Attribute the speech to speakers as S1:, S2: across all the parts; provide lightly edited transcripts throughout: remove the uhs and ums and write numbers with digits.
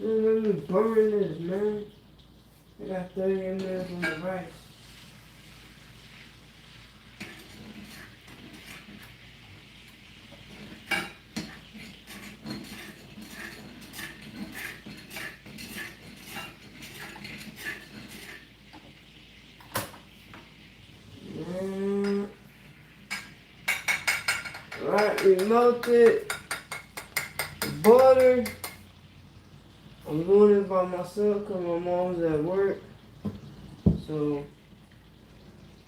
S1: Let me burn this, man. I got 30 ml on the rice. Right, we melted butter. I'm doing it by myself because my mom's at work. So,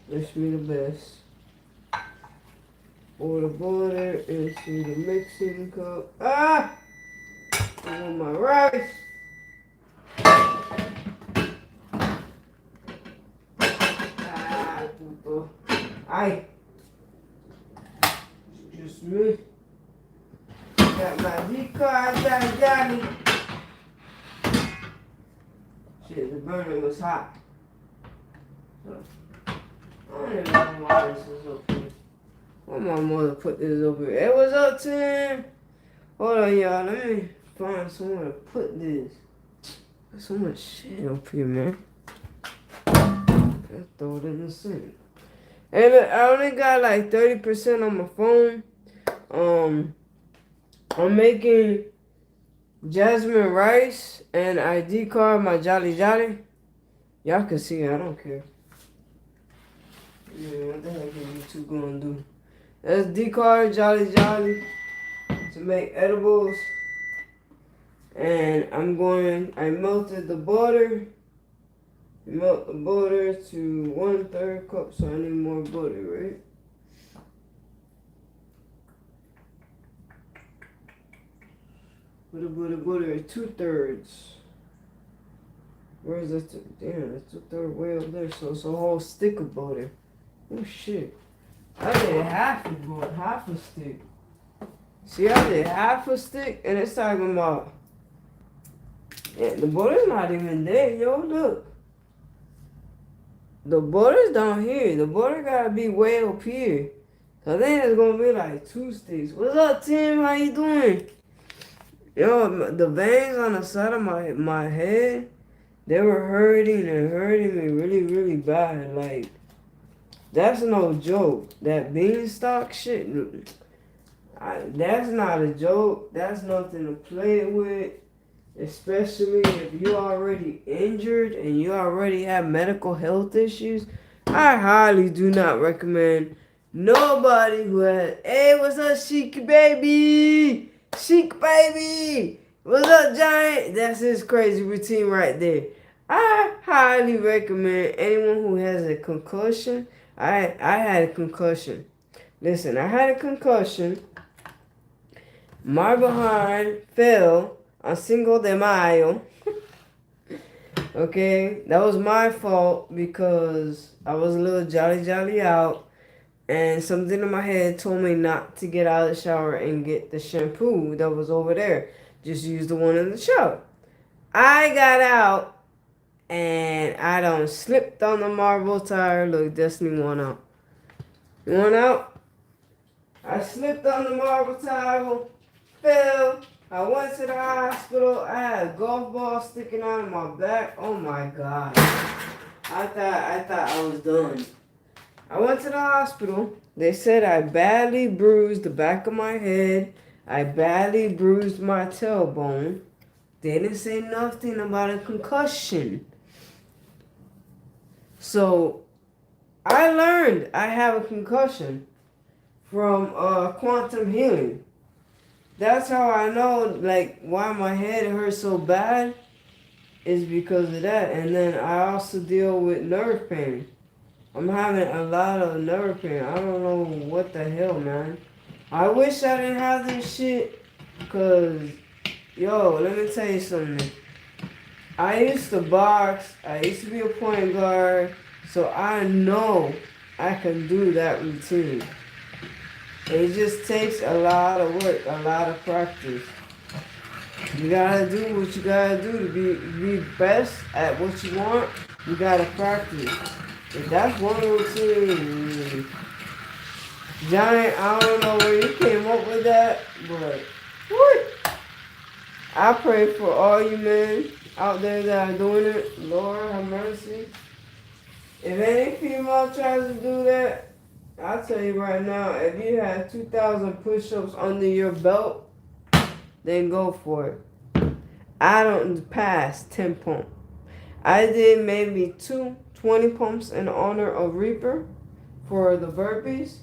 S1: wish me the best. Pour the butter into the mixing cup. Ah! I want my rice. Ah, puto. Ay. Just me. Got my decoy Johnny. Shit, the burner was hot. So, I don't even know why this is up here. Why my mother put this over here? It was up to him. Hold on, y'all. Let me find somewhere to put this. There's so much shit up here, man. Let's throw it in the sink. Hey, look, I only got like 30% on my phone. I'm making jasmine rice and I decarb my Jolly Jolly. Y'all can see it, I don't care. Yeah, what the heck are you two gonna do? Let's decarb Jolly Jolly to make edibles. And I melted the butter. Melt the butter to 1/3 cup, so I need more butter, right? Butter, 2/3. Where's that? Damn, that's 2/3 way up there. So it's a whole stick of butter. Oh shit. I did half a stick. See, I did half a stick, and it's talking about. Yeah, the butter's not even there, yo. Look. The butter's down here. The butter gotta be way up here. So I think it's gonna be like 2 sticks. What's up, Tim? How you doing? Yo, the veins on the side of my head, they were hurting me really, really bad. Like, that's no joke. That beanstalk shit, that's not a joke. That's nothing to play with. Especially if you're already injured and you already have medical health issues. I highly do not recommend nobody who has, hey, what's up, Chic baby? Chic baby! What's up, Giant? That's his crazy routine right there. I highly recommend anyone who has a concussion. I had a concussion. Listen, I had a concussion. My behind fell on Cinco de Mayo. Okay, that was my fault because I was a little jolly out, and something in my head told me not to get out of the shower and get the shampoo that was over there. Just use the one in the shower. I got out, and I done slipped on the marble tire. Look, Destiny won out. Won out. I slipped on the marble tire, fell. I went to the hospital. I had a golf ball sticking out of my back. Oh my God. I thought I was done. I went to the hospital. They said I badly bruised the back of my head. I badly bruised my tailbone. They didn't say nothing about a concussion. So I learned I have a concussion from quantum healing. That's how I know, like, why my head hurts so bad is because of that. And then I also deal with nerve pain. I'm having a lot of nerve pain. I don't know what the hell, man. I wish I didn't have this shit, because, yo, let me tell you something. I used to box. I used to be a point guard. So I know I can do that routine. It just takes a lot of work, a lot of practice. You gotta do what you gotta do to be best at what you want. You gotta practice. If that's one routine. Giant, I don't know where you came up with that, but what? I pray for all you men out there that are doing it. Lord have mercy. If any female tries to do that, I'll tell you right now, if you have 2,000 push-ups under your belt, then go for it. I don't pass 10 pump. I did maybe 20 pumps in honor of Reaper for the burpees.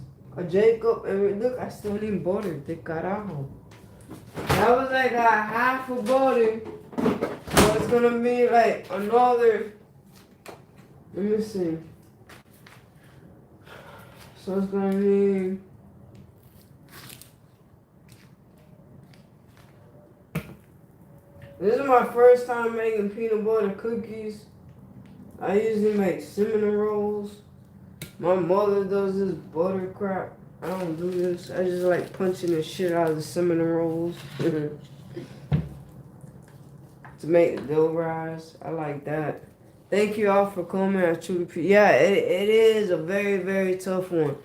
S1: Jacob, and look, I still need butter. De carajo. That was like a half a butter. So it's gonna be like another. Let me see. So it's gonna be. This is my first time making peanut butter cookies. I usually make cinnamon rolls. My mother does this butter crap. I don't do this. I just like punching the shit out of the cinnamon rolls. To make the dough rise. I like that. Thank you all for coming. I truly appreciate. Yeah, it is a very, very tough one.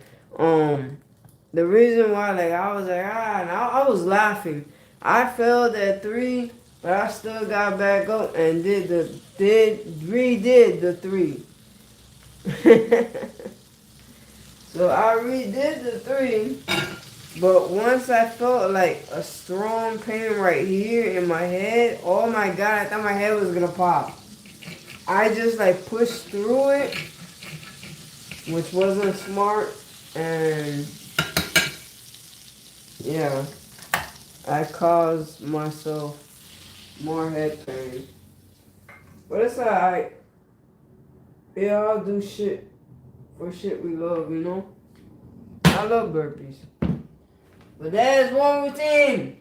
S1: The reason why, like, I was like, and I was laughing. I failed at 3, but I still got back up and redid the 3. So I redid the 3, but once I felt like a strong pain right here in my head, oh my god, I thought my head was gonna pop. I just like pushed through it, which wasn't smart, and yeah, I caused myself more head pain. But it's alright. We all do shit for shit we love, you know? I love burpees. But that is one routine.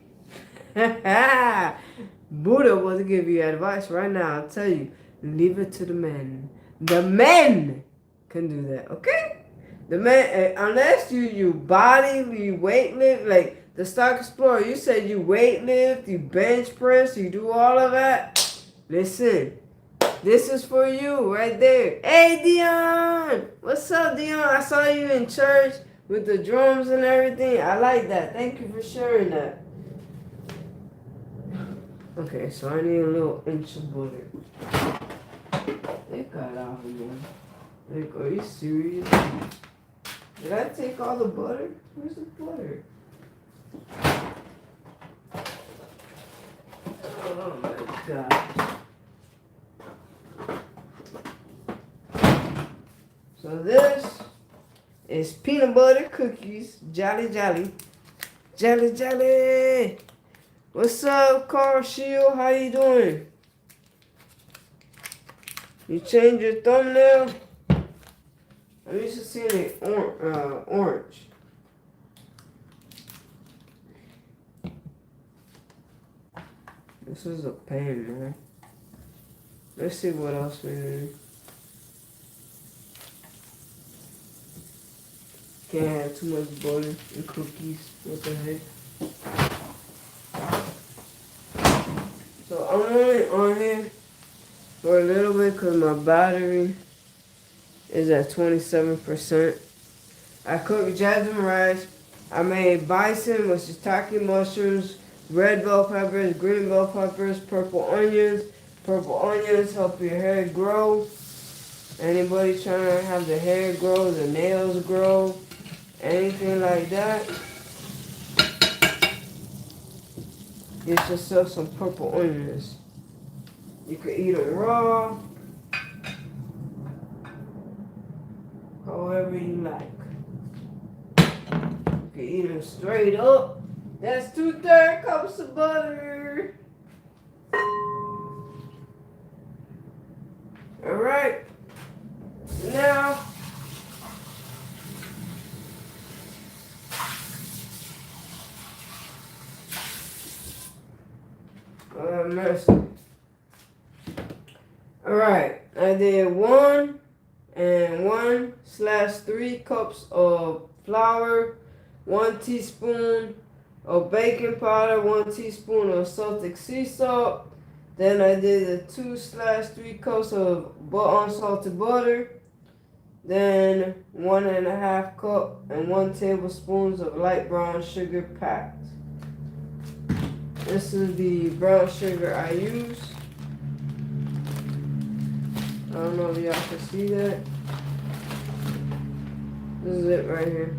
S1: Buddha was to give you advice right now. I'll tell you, leave it to the men. The men can do that, okay? The men, unless you body, you weight lift, like the Stock Explorer, you said you weight lift, you bench press, you do all of that. Listen, this is for you right there. Hey, Dion! What's up, Dion? I saw you in church with the drums and everything. I like that. Thank you for sharing that. Okay, so I need a little inch of butter. They got out of here. Like, are you serious? Did I take all the butter? Where's the butter? Oh my god. So this is peanut butter cookies. Jolly Jolly. Jolly Jolly. What's up, Carl Shield? How you doing? You changed your thumbnail? I'm used to seeing it orange. This is a pain, man. Let's see what else we need. Can't have too much butter and cookies. What the heck? So I'm only on here for a little bit because my battery is at 27%. I cooked jasmine rice. I made bison with shiitake mushrooms, red bell peppers, green bell peppers, purple onions. Purple onions help your hair grow. Anybody trying to have the hair grow, the nails grow, anything like that, get yourself some purple onions. You can eat them raw, however you like. You can eat them straight up. That's 2/3 cups of butter. Alright. Now, mercy. Alright, I did 1 and 1/3 cups of flour, 1 teaspoon of baking powder, 1 teaspoon of Celtic sea salt. Then I did the 2/3 cups of unsalted butter. Then 1.5 cup and 1 tablespoons of light brown sugar packed. This is the brown sugar I use. I don't know if y'all can see that. This is it right here.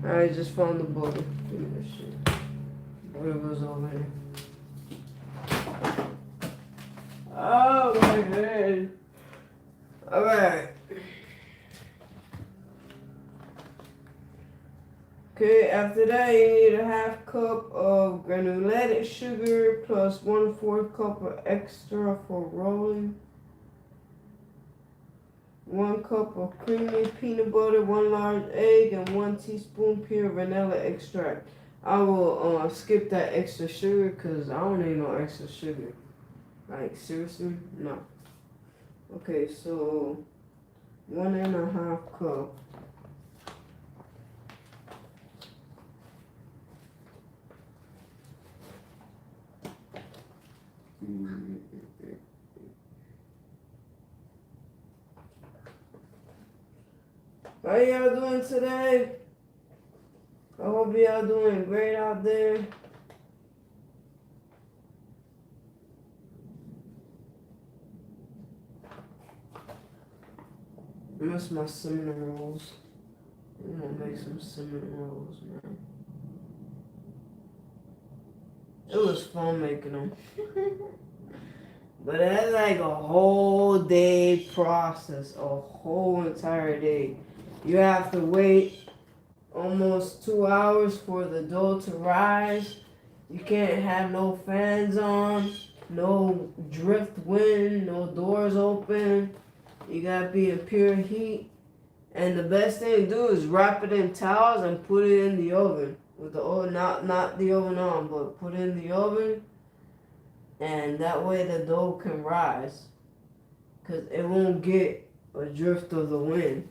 S1: I just found the butter. Give me this shit. Butter goes over here. Oh my head. Alright. Okay, after that you need a half cup of granulated sugar plus 1/4 cup of extra for rolling. 1 cup of creamy peanut butter, 1 large egg, and 1 teaspoon pure vanilla extract. I will skip that extra sugar because I don't need no extra sugar. Like, seriously? No. Okay, so 1.5 cup. How y'all doing today? I hope y'all doing great out there. I miss my cinnamon rolls. I'm gonna make some cinnamon rolls, man. It was fun making them. But that's like a whole day process, a whole entire day. You have to wait almost 2 hours for the dough to rise. You can't have no fans on, no drift wind, no doors open. You gotta be in pure heat. And the best thing to do is wrap it in towels and put it in the oven. With the oven, not the oven on, but put it in the oven. And that way the dough can rise. Because it won't get a drift of the wind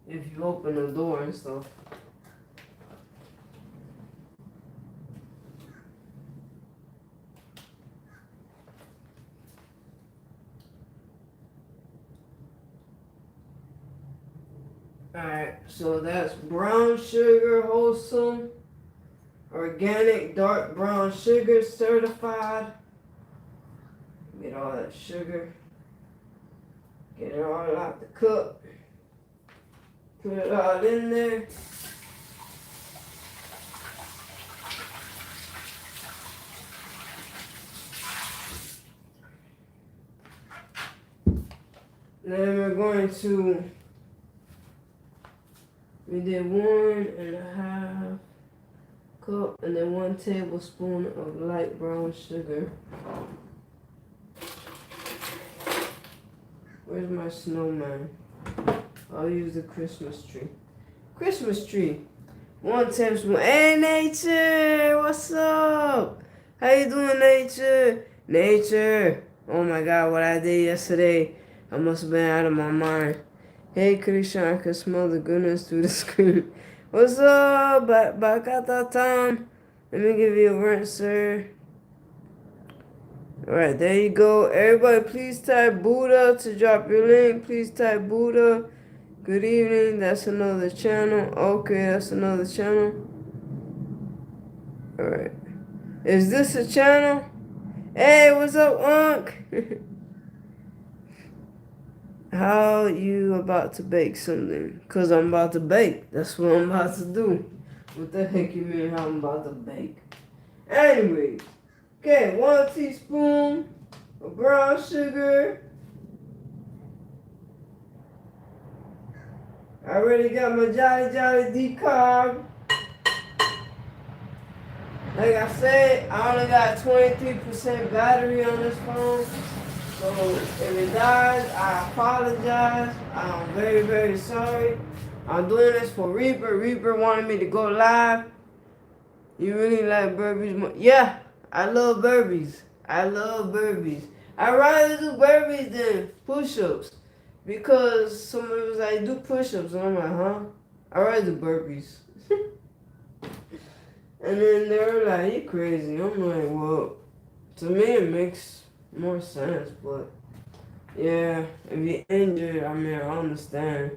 S1: if you open the door and stuff. Alright, so that's brown sugar, wholesome, organic dark brown sugar, certified. Get all that sugar. Get it all out the cup. Put it all in there. Then we're going to, we did 1.5 cup and then 1 tablespoon of light brown sugar. Where's my snowman? I'll use the Christmas tree. Christmas tree. 1 tablespoon. Hey, Nature! What's up? How you doing, Nature? Nature! Oh my God, what I did yesterday. I must have been out of my mind. Hey, Christian, I can smell the goodness through the screen. What's up? Back at that time. Let me give you a rent, sir. Alright, there you go. Everybody, please type Buddha to drop your link. Please type Buddha. Good evening. That's another channel. Okay, that's another channel. Alright. Is this a channel? Hey, what's up, Unc? How you about to bake something? Because I'm about to bake. That's what I'm about to do. What the heck you mean how I'm about to bake? Anyways. Okay, 1 teaspoon of brown sugar. I already got my Jolly decarb. Like I said, I only got 23% battery on this phone. So if it dies, I apologize. I'm very, very sorry. I'm doing this for Reaper. Reaper wanted me to go live. You really like burpees? Yeah, I love burpees. I love burpees. I'd rather do burpees than push-ups. Because some of us like do push-ups. And I'm like, huh? I'd rather do burpees. And then they're like, you crazy. I'm like, well, to me it makes more sense, but yeah, if you're injured, I mean, I understand.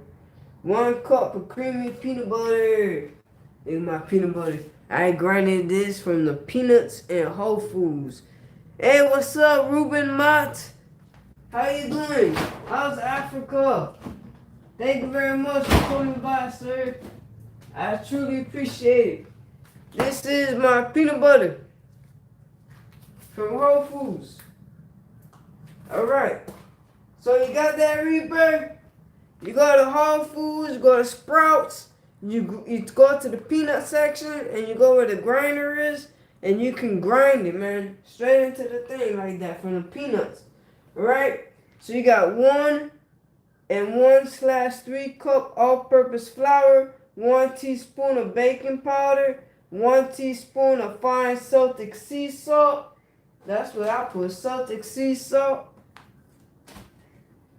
S1: 1 cup of creamy peanut butter. Look at my peanut butter. I grinded this from the Peanuts and Whole Foods. Hey, what's up, Ruben Mott? How you doing? How's Africa? Thank you very much for coming by, sir. I truly appreciate it. This is my peanut butter from Whole Foods. Alright. So you got that Rebirth? You go to Whole Foods, you go to Sprouts, you go to the peanut section, and you go where the grinder is, and you can grind it, man. Straight into the thing like that from the peanuts. Alright? So you got 1 and 1/3 cup all-purpose flour, 1 teaspoon of baking powder, 1 teaspoon of fine Celtic sea salt. That's what I put, Celtic sea salt.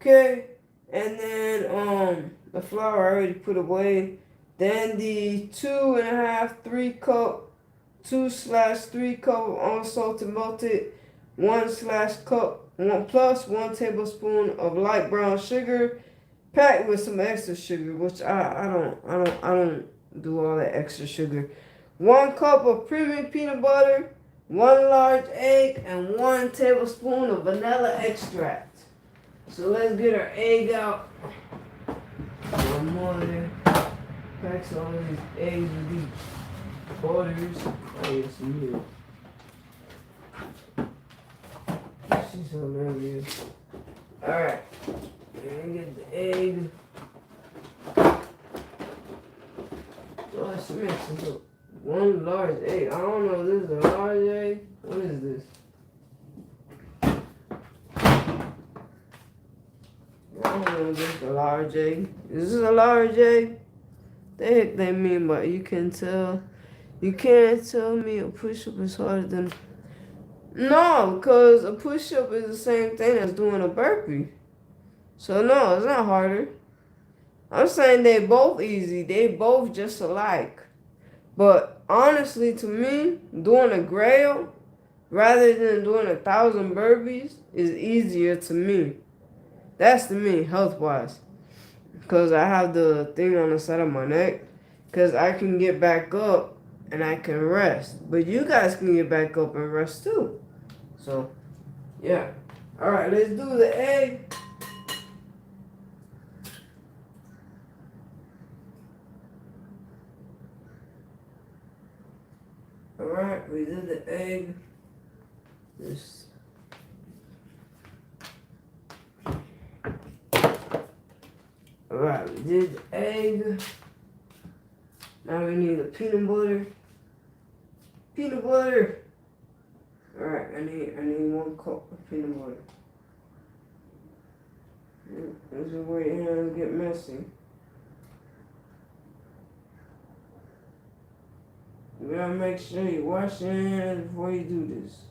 S1: Okay, and then the flour I already put away. Then the 2.5/3 cup, 2/3 cup of unsalted melted, 1 tablespoon of light brown sugar, packed with some extra sugar, which I don't do all that extra sugar. 1 cup of premium peanut butter, 1 large egg, and 1 tablespoon of vanilla extract. So let's get our egg out. My mother packs all these eggs with these butters. Oh, yes, milk. She's hilarious. Alright. And get the egg. Oh, she makes 1 large egg. I don't know if this is a large egg. What is this? I don't know if this is a large egg. Is this a large egg? The heck they mean by you can tell. You can't tell me a push-up is harder than... No, because a push-up is the same thing as doing a burpee. So no, it's not harder. I'm saying they both easy. They both just alike. But honestly, to me, doing a grail rather than doing 1,000 burpees is easier to me. That's to me, health-wise. Because I have the thing on the side of my neck. Because I can get back up and I can rest. But you guys can get back up and rest too. So, yeah. Alright, let's do the egg. Alright, we did the egg. This. Alright, we did the egg. Now we need the peanut butter. Peanut butter! Alright, I need 1 cup of peanut butter. This is where your hands get messy. You gotta make sure you wash your hands before you do this.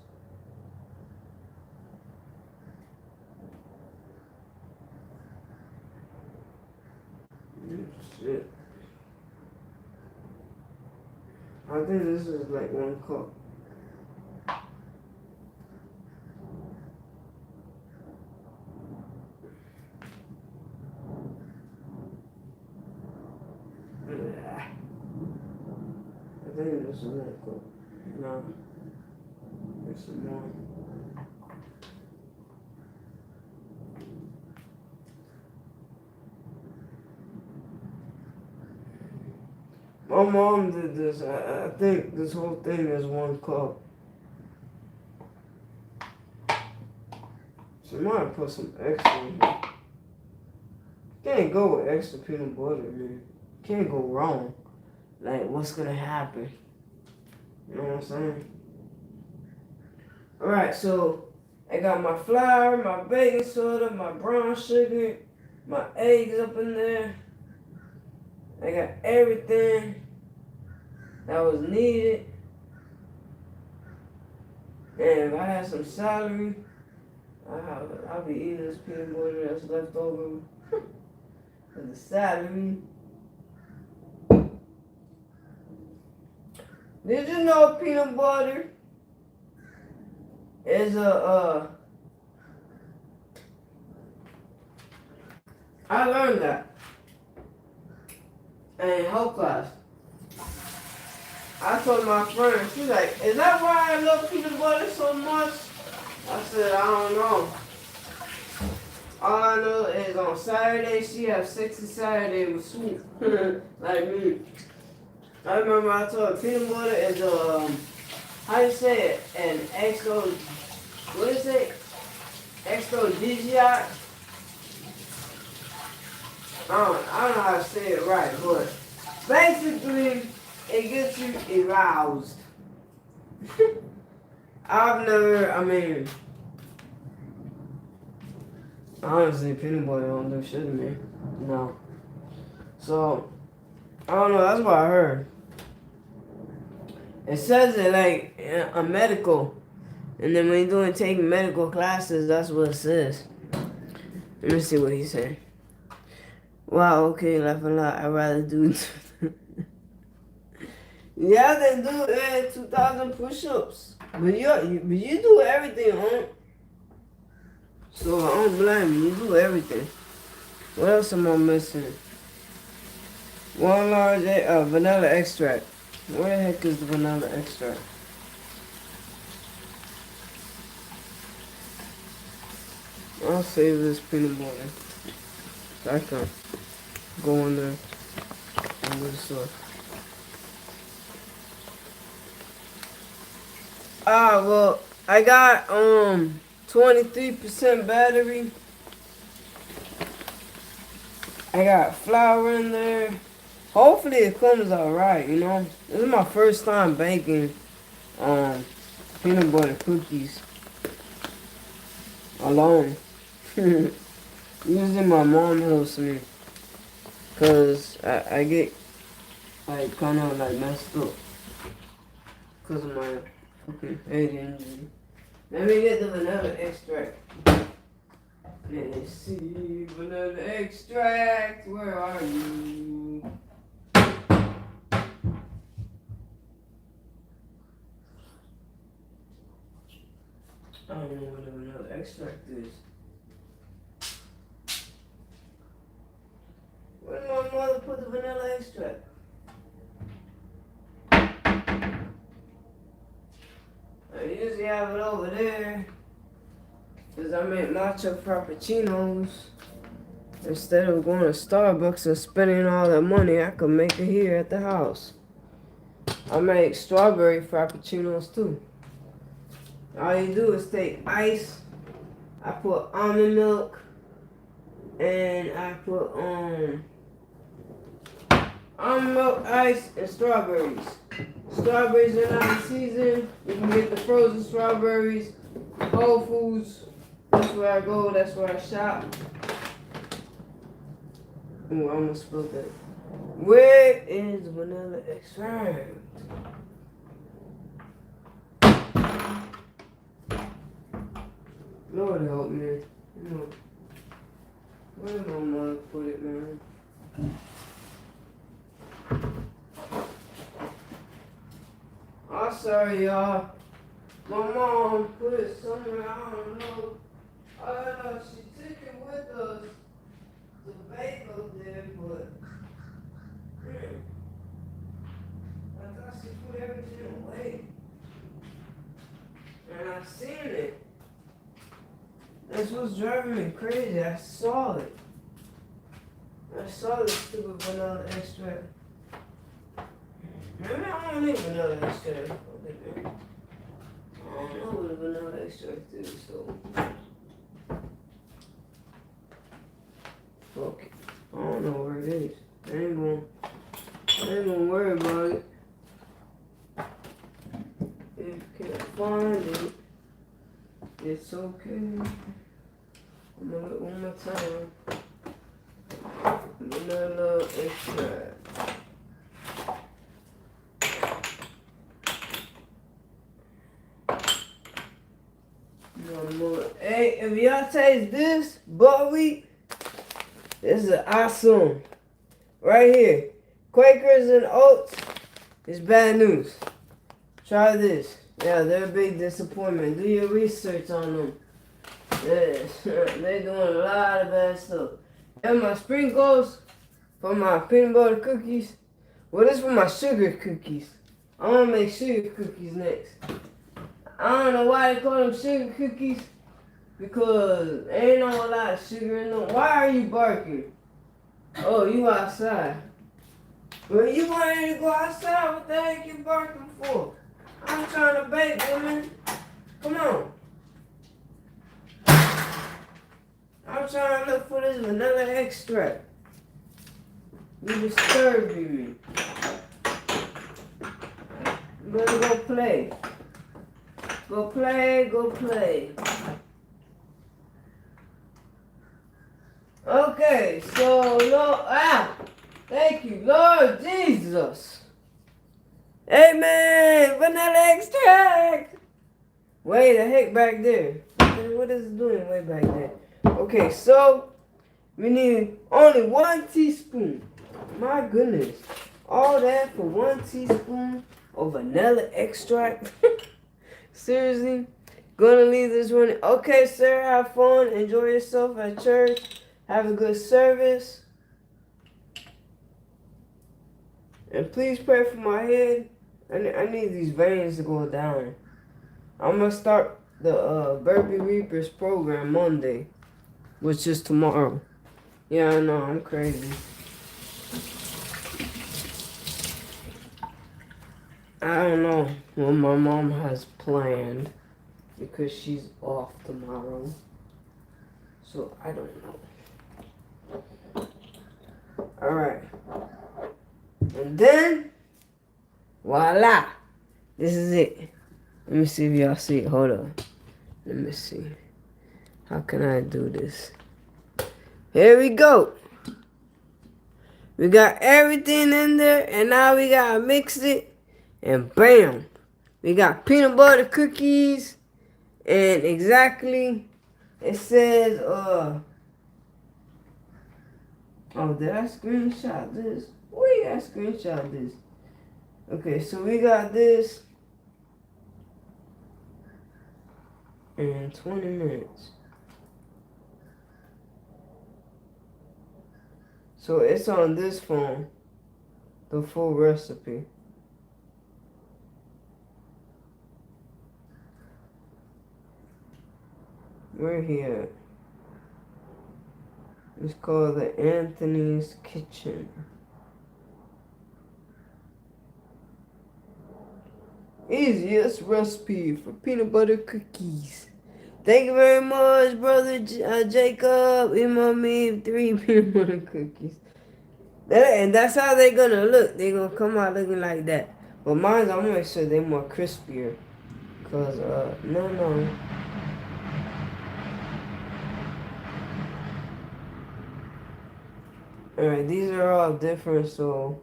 S1: Shit. I think this is like 1 cup. I think this is 1 cup. No. There's some more. My mom did this. I think this whole thing is 1 cup. She might have put some extra in here. Can't go with extra peanut butter, man. Can't go wrong. Like, what's gonna happen? You know what I'm saying? Alright, so I got my flour, my baking soda, my brown sugar, my eggs up in there. I got everything that was needed. And if I had some celery, I'll be eating this peanut butter that's left over with the celery. Did you know peanut butter is I learned that in health class. I told my friend, she's like, is that why I love peanut butter so much? I said, I don't know. All I know is on Saturday, she has sexy Saturday with Swoop. Like me. I remember I told her peanut butter is, how you say it? An extra, what is it? Aphrodisiac? I don't know how to say it right, but basically, it gets you aroused. Honestly, peanut butter don't do shit to me. No. So, I don't know, that's what I heard. It says it like a medical. And then when you're taking medical classes, that's what it says. Let me see what he said. Wow, okay, laugh a lot. I'd rather do you have to do 2,000 push-ups. But you do everything, huh? So I don't blame you. You do everything. What else am I missing? 1 large vanilla extract. Where the heck is the vanilla extract? I'll save this peanut butter. I can go in there and do the stuff. Well, I got 23% battery. I got flour in there. Hopefully it comes out right, you know. This is my first time baking peanut butter cookies alone. Usually my mom helps me. Cause I get like kind of like messed up. Cause of my fucking head injury. Let me get the vanilla extract. Let's see, vanilla extract, where are you? I don't know what the vanilla extract is. Where did my mother put the vanilla extract? I usually have it over there. Because I make matcha frappuccinos. Instead of going to Starbucks and spending all that money, I could make it here at the house. I make strawberry frappuccinos too. All you do is take ice, I put almond milk, and I put almond milk, ice, and strawberries. Strawberries are not in season. You can get the frozen strawberries, Whole Foods. That's where I go, that's where I shop. Ooh, I almost spilled that. Where is vanilla extract? Lord help me. Where did my mother put it, man? I'm sorry, y'all. My mom put it somewhere, I don't know. I don't know, she took it with us to bake up there, but I thought she put everything away. And I seen it. That's what's driving me crazy. I saw it. I saw the stupid vanilla extract. Maybe I don't need vanilla extract. I don't know what a vanilla extract is, so. Fuck it. I don't know where it is. I ain't gonna worry about it. If you can't find it, it's okay. I'm gonna look one more time. Vanilla extract. Hey, if y'all taste this buckwheat, this is awesome. Right here. Quakers and oats is bad news. Try this. Yeah, they're a big disappointment. Do your research on them. Yeah, they're doing a lot of bad stuff. And my sprinkles for my peanut butter cookies. Well, this is for my sugar cookies. I'm gonna make sugar cookies next. I don't know why they call them sugar cookies. Because ain't no lot of sugar in them. Why are you barking? Oh, you outside. Well, you wanted to go outside. What the heck you barking for? I'm trying to bake, woman. Come on. I'm trying to look for this vanilla extract. You disturbing me. You better go play. Go play, go play. Okay, so Lord, thank you, Lord Jesus. Amen. Vanilla extract. Way the heck back there. What is it doing way back there? Okay, so we need only 1 teaspoon. My goodness. All that for 1 teaspoon of vanilla extract? Seriously? Gonna leave this one. Okay, sir, have fun. Enjoy yourself at church. Have a good service. And please pray for my head. I need these veins to go down. I'm gonna start the Burpee Reapers program Monday, which is tomorrow. Yeah, I know, I'm crazy. I don't know what my mom has planned because she's off tomorrow. So I don't know. Alright. And then, voila. This is it. Let me see if y'all see it. Hold on. Let me see. How can I do this? Here we go. We got everything in there, and now we gotta mix it, and bam. We got peanut butter cookies, and exactly, it says, oh, did I screenshot this? Where did I screenshot this? Okay, so we got this in 20 minutes. So it's on this phone, the full recipe. We're here. It's called the Anthony's Kitchen. Easiest recipe for peanut butter cookies. Thank you very much, brother Jacob. Me 3 peanut butter cookies. And that's how they're gonna look. They're gonna come out looking like that. But mine, I'm gonna make sure they're more crispier. Cause no. Alright, these are all different, so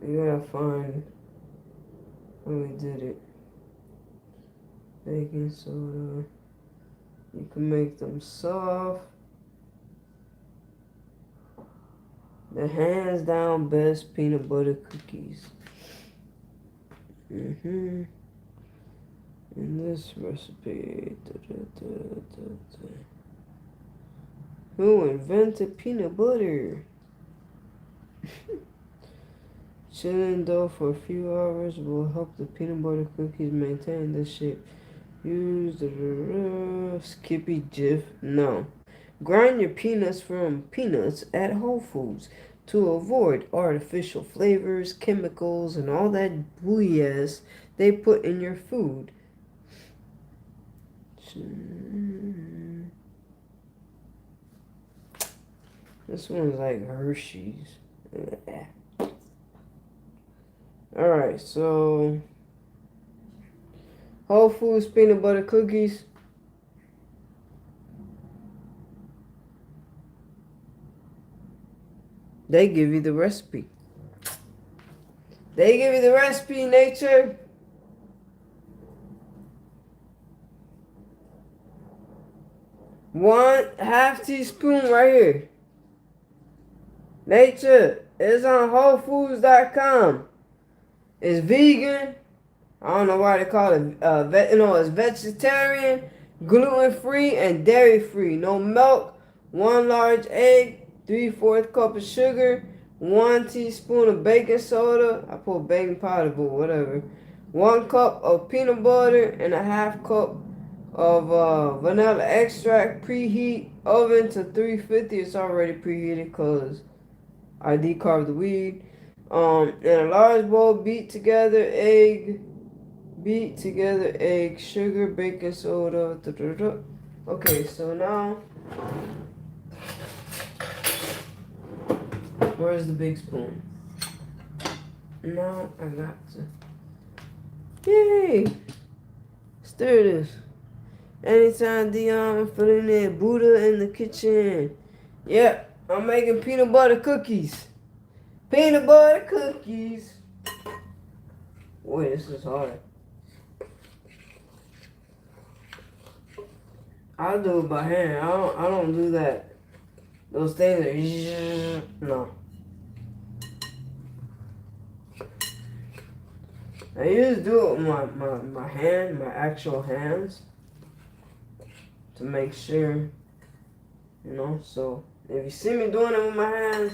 S1: we gotta find where we did it. Baking soda. You can make them soft. The hands down best peanut butter cookies. In this recipe. Who invented peanut butter? Chilling dough for a few hours will help the peanut butter cookies maintain the shape. Use the Skippy Jif. No. Grind your peanuts from peanuts at Whole Foods to avoid artificial flavors, chemicals, and all that BS they put in your food. This one's like Hershey's. Alright, so Whole Foods peanut butter cookies. They give you the recipe. They give you the recipe, nature. One half teaspoon right here. Nature. It's on WholeFoods.com. It's vegan. I don't know why they call it it's vegetarian, gluten-free, and dairy-free. No milk, 1 large egg, 3/4 cup of sugar, 1 teaspoon of baking soda. I put baking powder, but whatever. 1 cup of peanut butter and a half cup of vanilla extract. Preheat oven to 350. It's already preheated because I decarbed the weed. In a large bowl, beat together egg, sugar, baking soda. Okay, so now, where's the big spoon? Now I got to. Yay! Stir this. Anytime Dion feeling it, Buddha in the kitchen. Yep, I'm making peanut butter cookies. Peanut butter cookies. Boy, this is hard. I do it by hand. I don't do that. Those things are no. I used to do it with my hand, my actual hands, to make sure, you know. So if you see me doing it with my hands,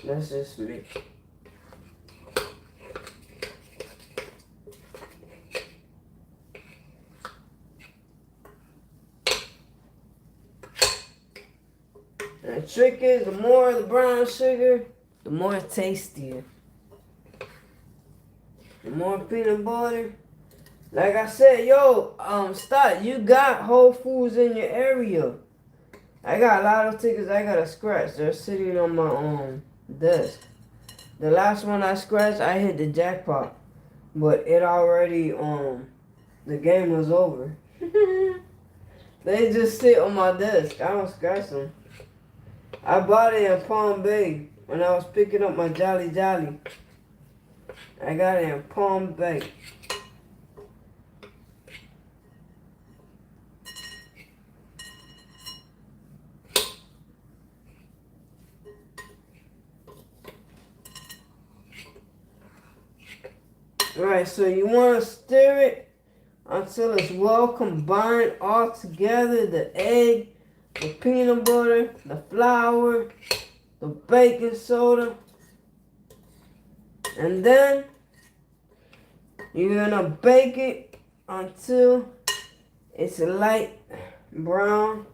S1: that's just me. And the trick is, the more the brown sugar, the more tastier. The more peanut butter. Like I said, yo, stop. You got Whole Foods in your area. I got a lot of tickets I gotta scratch. They're sitting on my desk. The last one I scratched, I hit the jackpot. But it already, the game was over. They just sit on my desk. I don't scratch them. I bought it in Palm Bay when I was picking up my Jolly Jolly. I got it in Palm Bay. Alright, so you want to stir it until it's well combined all together. The egg, the peanut butter, the flour, the baking soda. And then you're gonna bake it until it's light brown.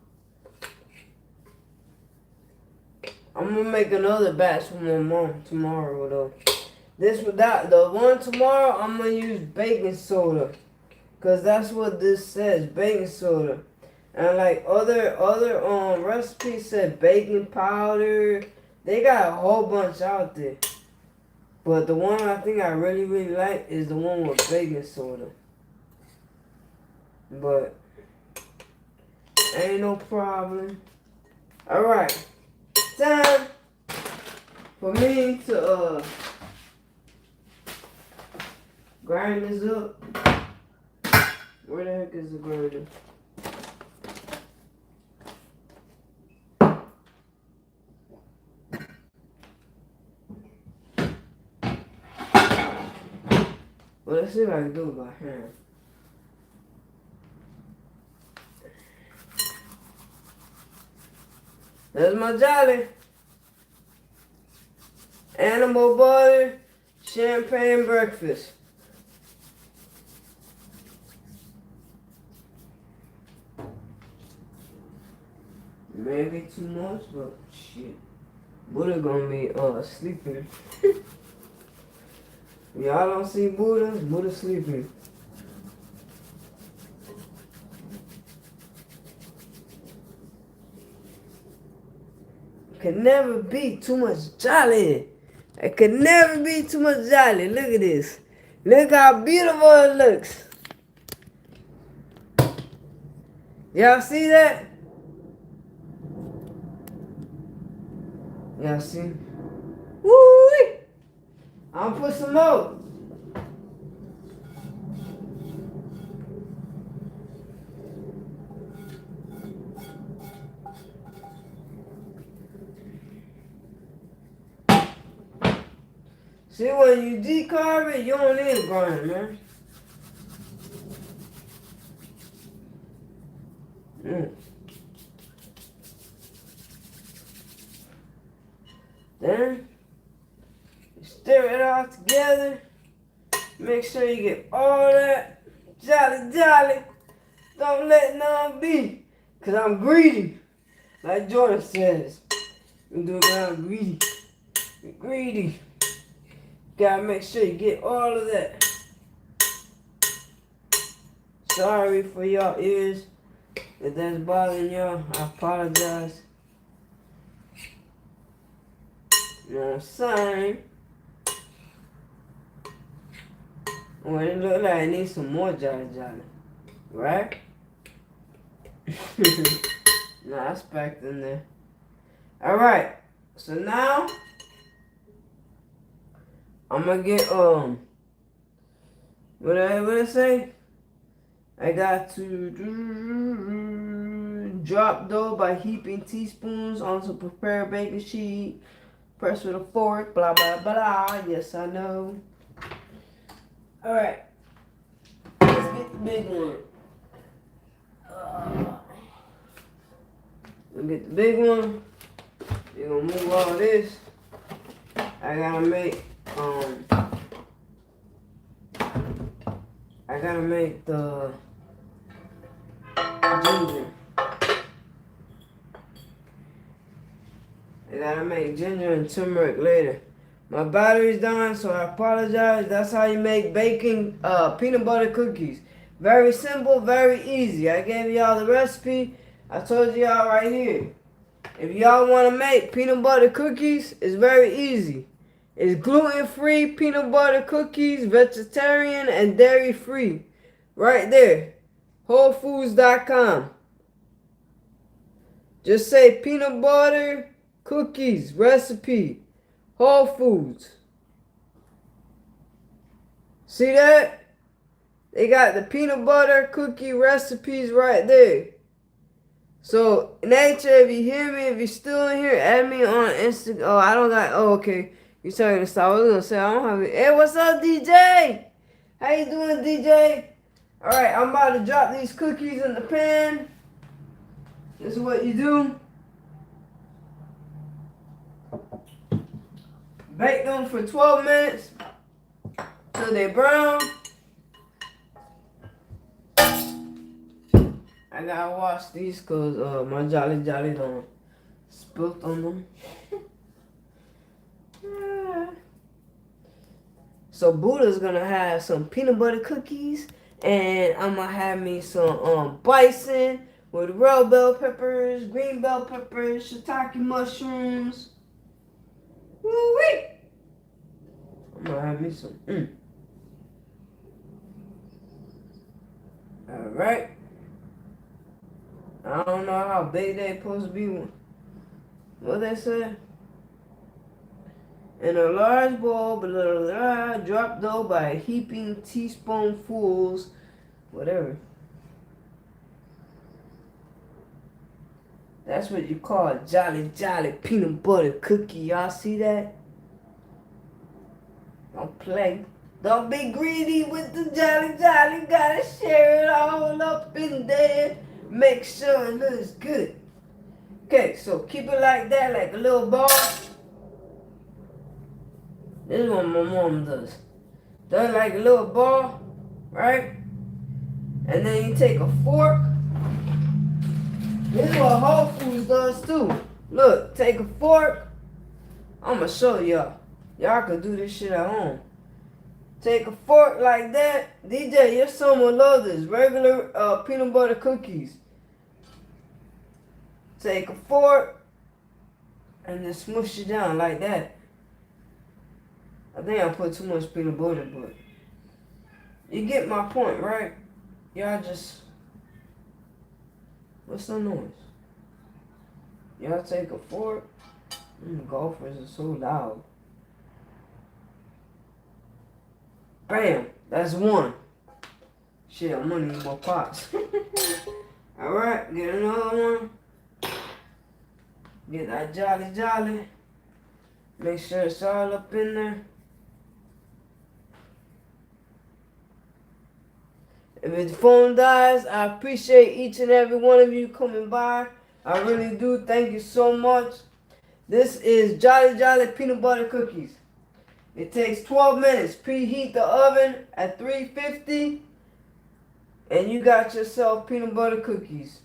S1: I'm gonna make another batch for my mom tomorrow though. The one tomorrow I'm gonna use baking soda, cause that's what this says, baking soda. And like other recipes said baking powder. They got a whole bunch out there. But the one I think I really like is the one with baking soda. But ain't no problem. Alright. Time for me to grind this up. Where the heck is the grinder? Well, let's see if I can do it by hand. There's my Jolly. Animal butter, champagne breakfast. Maybe too much, but shit. Buddha gonna be sleeping. Y'all don't see Buddha? Buddha sleeping. Could never be too much Jolly. It could never be too much Jolly. Look at this. Look how beautiful it looks. Y'all see that? Y'all see? Woo-wee! I'll put some more. See, when you decarb it, you don't need a grind, man. Then make sure you get all that. Jolly. Don't let none be. Cause I'm greedy. Like Jordan says. You do it, I'm greedy. You're greedy. Gotta make sure you get all of that. Sorry for y'all ears. If that's bothering y'all, I apologize. You know what I'm saying? Well, it look like I need some more Jolly. Right? Nah, it's packed in there. Alright. So now I'm gonna get what I say? I got to drop dough by heaping teaspoons onto prepared baking sheet. Press with a fork, blah blah blah. Yes, I know. Alright. Let's get the big one. We'll get the big one. We're gonna move all this. I gotta make the ginger. I gotta make ginger and turmeric later. My battery's dying, so I apologize. That's how you make baking peanut butter cookies. Very simple, very easy. I gave y'all the recipe. I told y'all right here. If y'all want to make peanut butter cookies, it's very easy. It's gluten-free peanut butter cookies, vegetarian and dairy-free. Right there. WholeFoods.com. Just say peanut butter cookies recipe. Whole Foods. See that? They got the peanut butter cookie recipes right there. So, nature, if you hear me, if you're still in here, add me on Instagram. Oh, I don't got, oh, okay. You're telling me to stop. I was going to say, I don't have it. Hey, what's up, DJ? How you doing, DJ? All right, I'm about to drop these cookies in the pan. This is what you do. Bake them for 12 minutes till they brown. I gotta wash these cause my Jolly don't spilt on them. So Buddha's gonna have some peanut butter cookies, and I'm gonna have me some bison with red bell peppers, green bell peppers, shiitake mushrooms. Woo-wee! I'm gonna have me some. Alright. I don't know how big they supposed to be. What they said? In a large bowl, drop dough by heaping teaspoonfuls, whatever. That's what you call a jolly peanut butter cookie. Y'all see that? Don't play. Don't be greedy with the jolly. Gotta share it all up in there. Make sure it looks good. Okay, so keep it like that, like a little ball. This is what my mom does. Does like a little ball, right? And then you take a fork. This is what Whole Foods does too. Look, take a fork. I'm gonna show y'all. Y'all can do this shit at home. Take a fork like that. DJ, your son will love this. Regular peanut butter cookies. Take a fork and then smush it down like that. I think I put too much peanut butter, but you get my point, right? Y'all just... What's the noise? Y'all take a fork. Golfers are so loud. Bam! That's one. Shit, I'm gonna need more pots. Alright, get another one. Get that jolly. Make sure it's all up in there. If his phone dies, I appreciate each and every one of you coming by. I really do. Thank you so much. This is Jolly peanut butter cookies. It takes 12 minutes. Preheat the oven at 350 and you got yourself peanut butter cookies.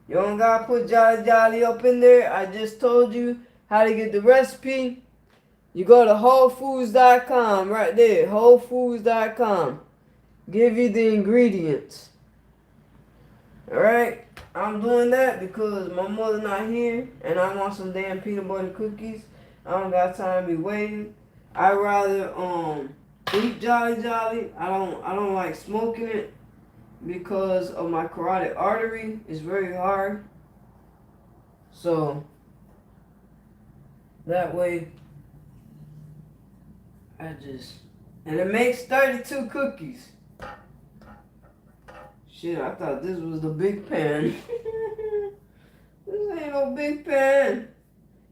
S1: You don't gotta put Jolly Jolly up in there. I just told you how to get the recipe. You go to WholeFoods.com right there. WholeFoods.com. Give you the ingredients. Alright? I'm doing that because my mother not here and I want some damn peanut butter cookies. I don't got time to be waiting. I rather eat Jolly Jolly. I don't like smoking it because of my carotid artery. It's very hard. So that way and it makes 32 cookies. Shit, I thought this was the big pan. This ain't no big pan.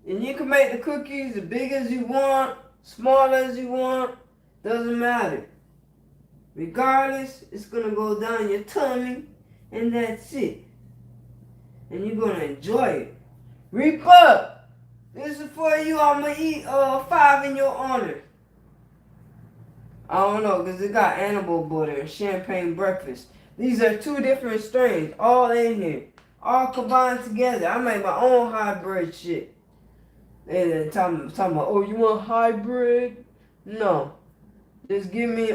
S1: And you can make the cookies as big as you want, small as you want, doesn't matter. Regardless, it's gonna go down your tummy, and that's it. And you're gonna enjoy it. Reaper, this is for you. I'm gonna eat 5 in your honor. I don't know, because it got animal butter and champagne breakfast. These are 2 different strains, all in here. All combined together. I make my own hybrid shit. They talking about, oh, you want hybrid? No. Just give me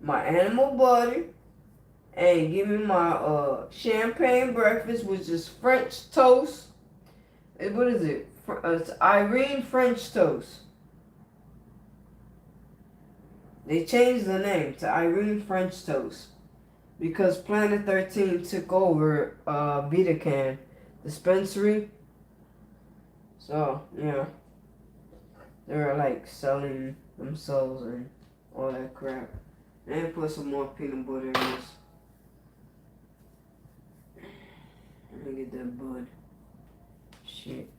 S1: my animal butter and give me my champagne breakfast, which is French toast. What is it? It's Irene French toast. They changed the name to Irene French toast because Planet 13 took over Betacam dispensary. So yeah, they're like selling themselves and all that crap. And put some more peanut butter in this. Let me get that bud. Shit.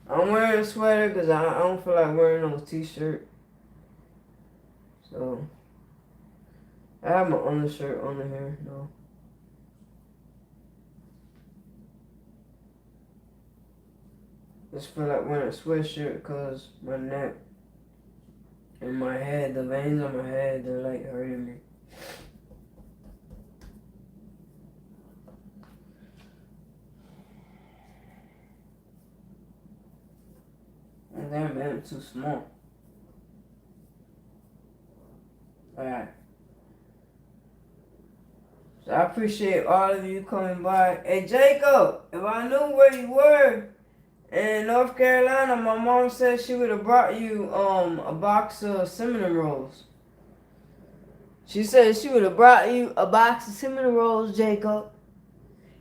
S1: I'm wearing a sweater because I don't feel like wearing no t-shirt. So, I have my undershirt under here, though. Just feel like wearing a sweatshirt because my neck and my head, the veins on my head, they're like hurting me. And damn, man, too small. Alright. So I appreciate all of you coming by. Hey, Jacob, if I knew where you were in North Carolina, my mom said she would have brought you a box of cinnamon rolls. She said she would have brought you a box of cinnamon rolls, Jacob.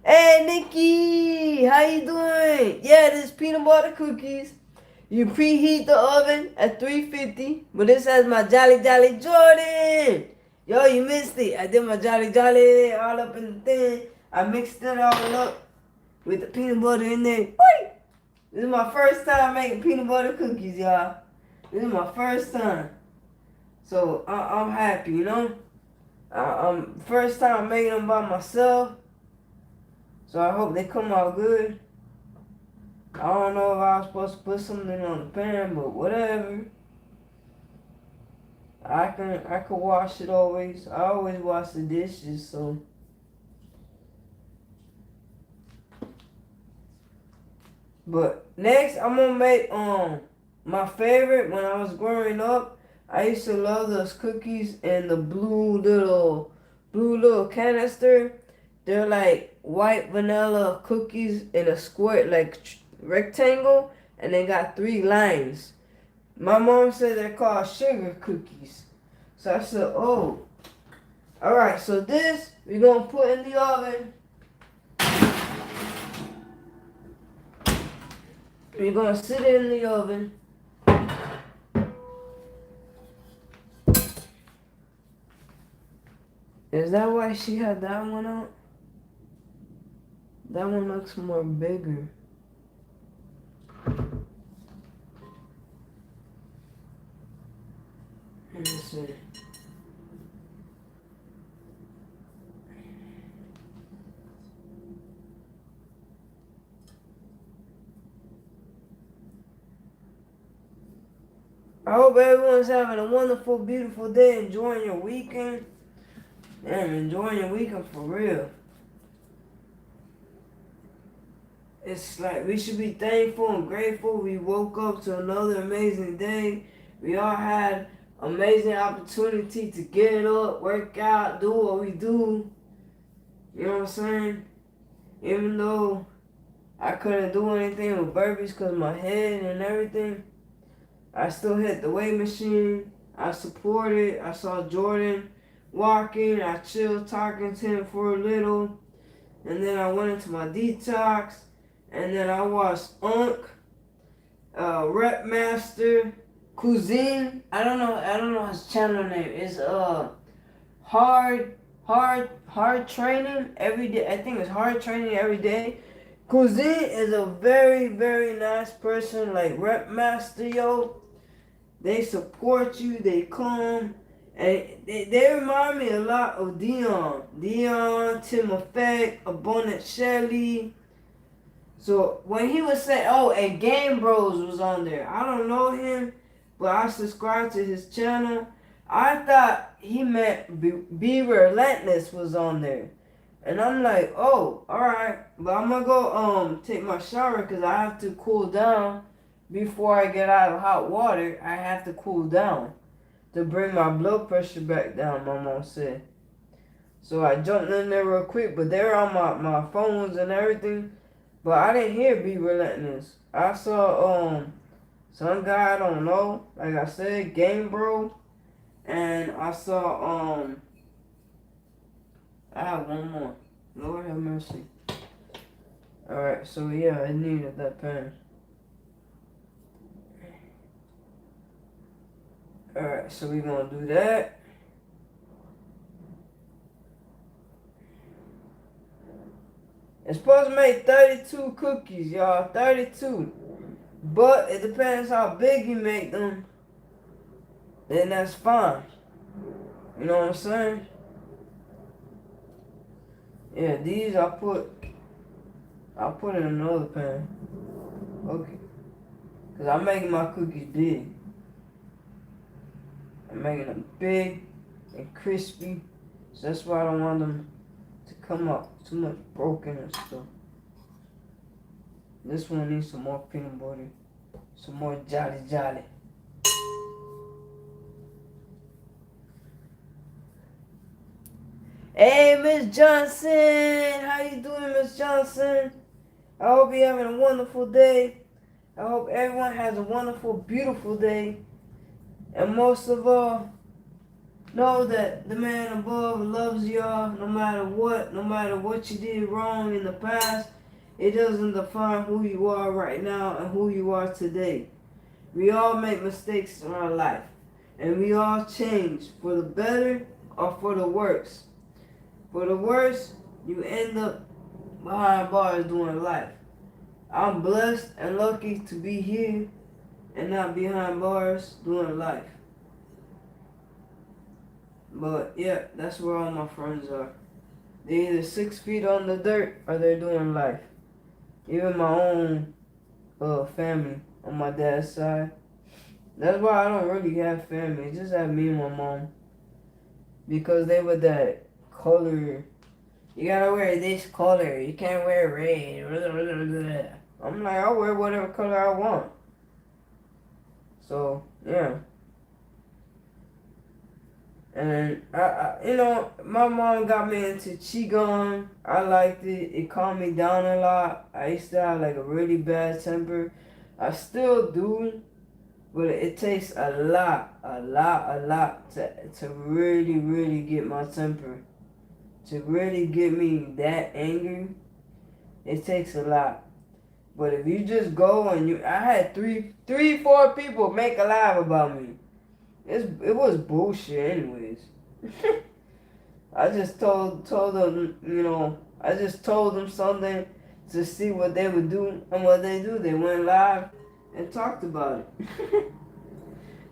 S1: Hey, Nikki, how you doing? Yeah, this peanut butter cookies. You preheat the oven at 350, but this has my Jolly Jolly Jordan. Yo, you missed it. I did my Jolly Jolly all up in the thing. I mixed it all up with the peanut butter in there. Wait! This is my first time making peanut butter cookies, y'all. This is my first time. So, I'm happy, you know? First time making them by myself. So, I hope they come out good. I don't know if I was supposed to put something on the pan, but whatever. I can wash it always. I always wash the dishes, so. But next, I'm gonna make my favorite. When I was growing up, I used to love those cookies in the blue little canister. They're like white vanilla cookies in a square, like rectangle, and they got 3 lines. My mom said they're called sugar cookies. So I said, oh. Alright, so this we're gonna put in the oven. We're gonna sit it in the oven. Is that why she had that one out? That one looks more bigger. Let me see. I hope everyone's having a wonderful, beautiful day, enjoying your weekend. Damn, enjoying your weekend for real. It's like we should be thankful and grateful we woke up to another amazing day. We all had amazing opportunity to get up, work out, do what we do. You know what I'm saying? Even though I couldn't do anything with burpees because of my head and everything, I still hit the weight machine. I supported. I saw Jordan walking. I chilled talking to him for a little. And then I went into my detox. And then I watched Unk, Rep Master, Cuisine. I don't know his channel name. It's hard training every day. I think it's hard training every day. Cuisine is a very, very nice person, like Rep Master, yo. They support you, they come, and they remind me a lot of Dion, Tim Effect, Abundant Shelly. So when he was saying, oh, and Game Bros was on there. I don't know him, but I subscribed to his channel. I thought he meant Be Relentless was on there. And I'm like, oh, alright. But I'm gonna go take my shower because I have to cool down before I get out of hot water. I have to cool down to bring my blood pressure back down, my mom said. So I jumped in there real quick, but they're on my phones and everything. But I didn't hear Be Relentless. I saw some guy I don't know, like I said, Game Bro. And I saw I have one more. Lord have mercy. Alright, so yeah, I needed that pen. Alright, so we're gonna do that. It's supposed to make 32 cookies, y'all. 32. But it depends how big you make them. Then that's fine. You know what I'm saying? Yeah, these I'll put in another pan. Okay. Because I'm making my cookies big. I'm making them big and crispy. So that's why I don't want them to come up too much broken and stuff. This one needs some more peanut butter. Some more jolly jolly. Hey, Miss Johnson! How you doing, Miss Johnson? I hope you're having a wonderful day. I hope everyone has a wonderful, beautiful day. And most of all, know that the man above loves y'all no matter what you did wrong in the past. It doesn't define who you are right now and who you are today. We all make mistakes in our life. And we all change for the better or for the worse. For the worse, you end up behind bars doing life. I'm blessed and lucky to be here and not behind bars doing life. But yeah, that's where all my friends are. They're either 6 feet on the dirt or they're doing life. Even my own family on my dad's side. That's why I don't really have family. Just have me and my mom. Because they were that color. You gotta wear this color. You can't wear red. I'm like, I'll wear whatever color I want. So, yeah. And, my mom got me into Qigong. I liked it. It calmed me down a lot. I used to have like a really bad temper. I still do. But it takes a lot to really, really get my temper. To really get me that angry, it takes a lot. But if you just go and I had 4 people make a live about me. It was bullshit anyways. I just told them, I just told them something to see what they would do, and what they do, they went live and talked about it.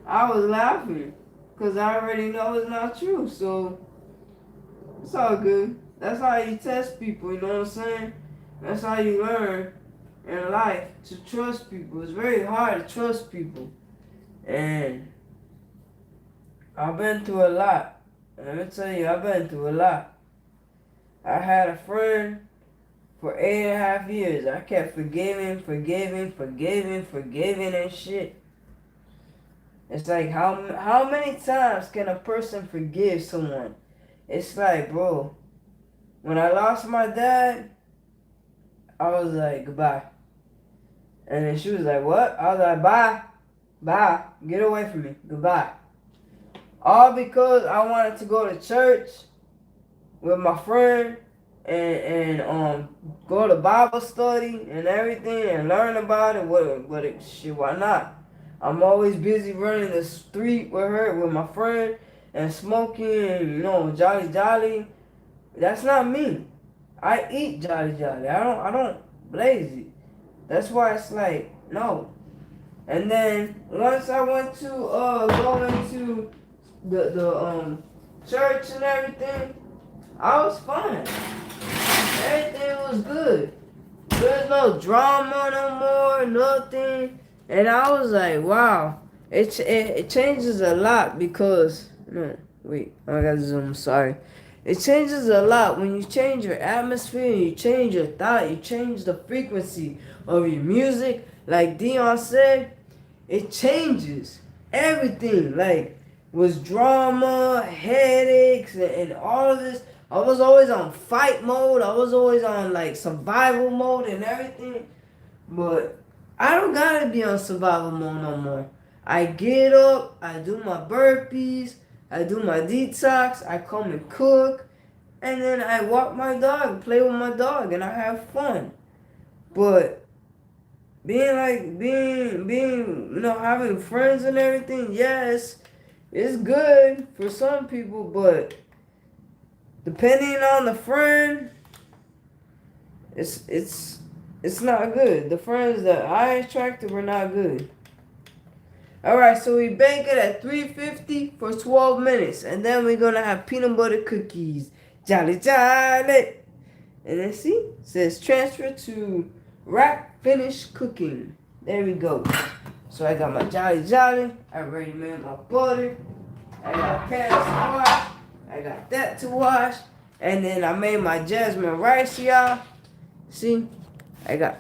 S1: I was laughing because I already know it's not true, so it's all good. That's how you test people, you know what I'm saying? That's how you learn in life to trust people. It's very hard to trust people. And I've been through a lot. Let me tell you, I've been through a lot. I had a friend for 8.5 years. I kept forgiving and shit. It's like how many times can a person forgive someone? It's like, bro, when I lost my dad, I was like, goodbye. And then she was like, what? I was like, bye, get away from me, goodbye. All because I wanted to go to church with my friend and go to Bible study and everything and learn about it. Shit, why not? I'm always busy running the street with her, with my friend, and smoking, jolly. That's not me. I eat jolly. I don't blaze it. That's why it's like, no. And then once I went to go into the church and everything, I was fine. Everything was good. There's no drama no more, nothing. And I was like, wow. It changes a lot because no, wait, I got to zoom, sorry. It changes a lot when you change your atmosphere, you change your thought, you change the frequency of your music. Like Dion said, it changes everything. Like, was drama, headaches, and all of this. I was always on fight mode. I was always on like survival mode and everything. But I don't gotta be on survival mode no more. I get up, I do my burpees, I do my detox, I come and cook, and then I walk my dog, play with my dog, and I have fun. But having friends and everything, yes, it's good for some people, but depending on the friend, it's not good. The friends that I attracted were not good. Alright, so we bake it at 350 for 12 minutes. And then we're going to have peanut butter cookies. Jolly. And then see, it says transfer to rack finish cooking. There we go. So I got my Jolly. I already made my butter. I got pans to wash. I got that to wash. And then I made my jasmine rice, y'all. See, I got,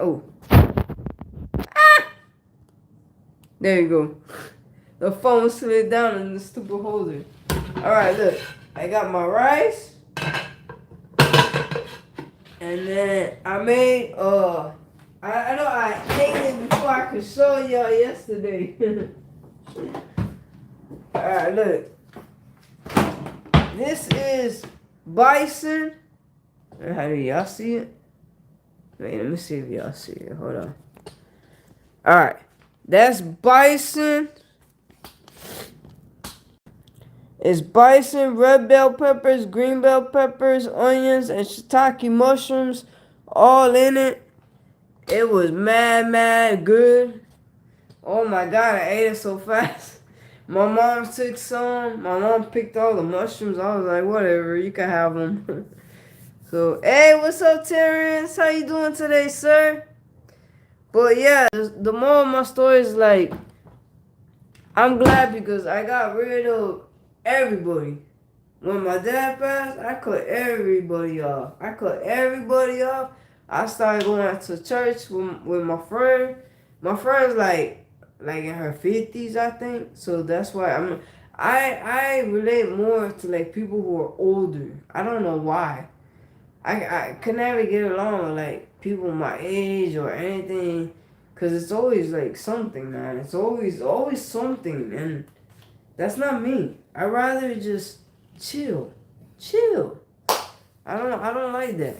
S1: there you go. The phone slid down in the stupid holder. Alright, look. I got my rice. And then I made, I know I ate it before I could show y'all yesterday. Alright, look. This is bison. How do y'all see it? Wait, let me see if y'all see it. Hold on. Alright. That's bison. It's bison, red bell peppers, green bell peppers, onions, and shiitake mushrooms all in it. It was mad good. Oh my god, I ate it so fast. My mom took some. My mom picked all the mushrooms. I was like, whatever, you can have them. So, hey, what's up, Terrence? How you doing today, sir? But yeah, the moral of my story is like, I'm glad because I got rid of everybody. When my dad passed, I cut everybody off. I started going to church with my friend. My friend's like in her 50s, I think. So that's why I relate more to like people who are older. I don't know why. I could never get along with like people my age or anything, cause it's always like something, man. It's always something, and that's not me. I rather just chill. I don't like that.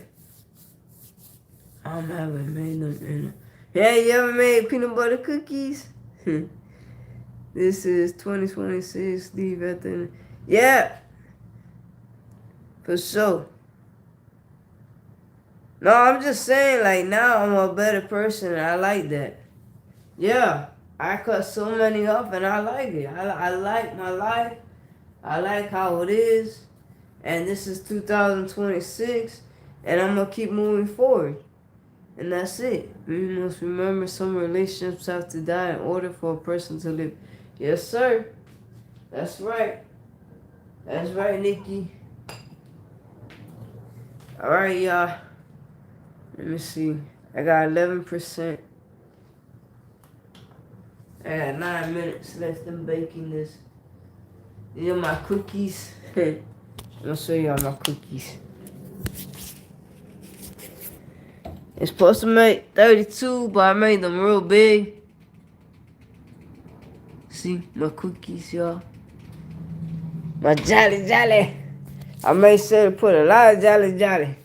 S1: I haven't made them. Yeah, you ever made peanut butter cookies? This is 2026, Steve at the. Yeah, for sure. No, I'm just saying, like, now I'm a better person, and I like that. Yeah, I cut so many off, and I like it. I like my life. I like how it is. And this is 2026, and I'm going to keep moving forward. And that's it. You must remember some relationships have to die in order for a person to live. Yes, sir. That's right. That's right, Nikki. All right, y'all. Let me see. I got 11%. I got 9 minutes left in baking this. These are my cookies. I'm gonna show y'all my cookies. It's supposed to make 32, but I made them real big. See my cookies, y'all. My Jolly Jolly. I made sure to put a lot of Jolly Jolly.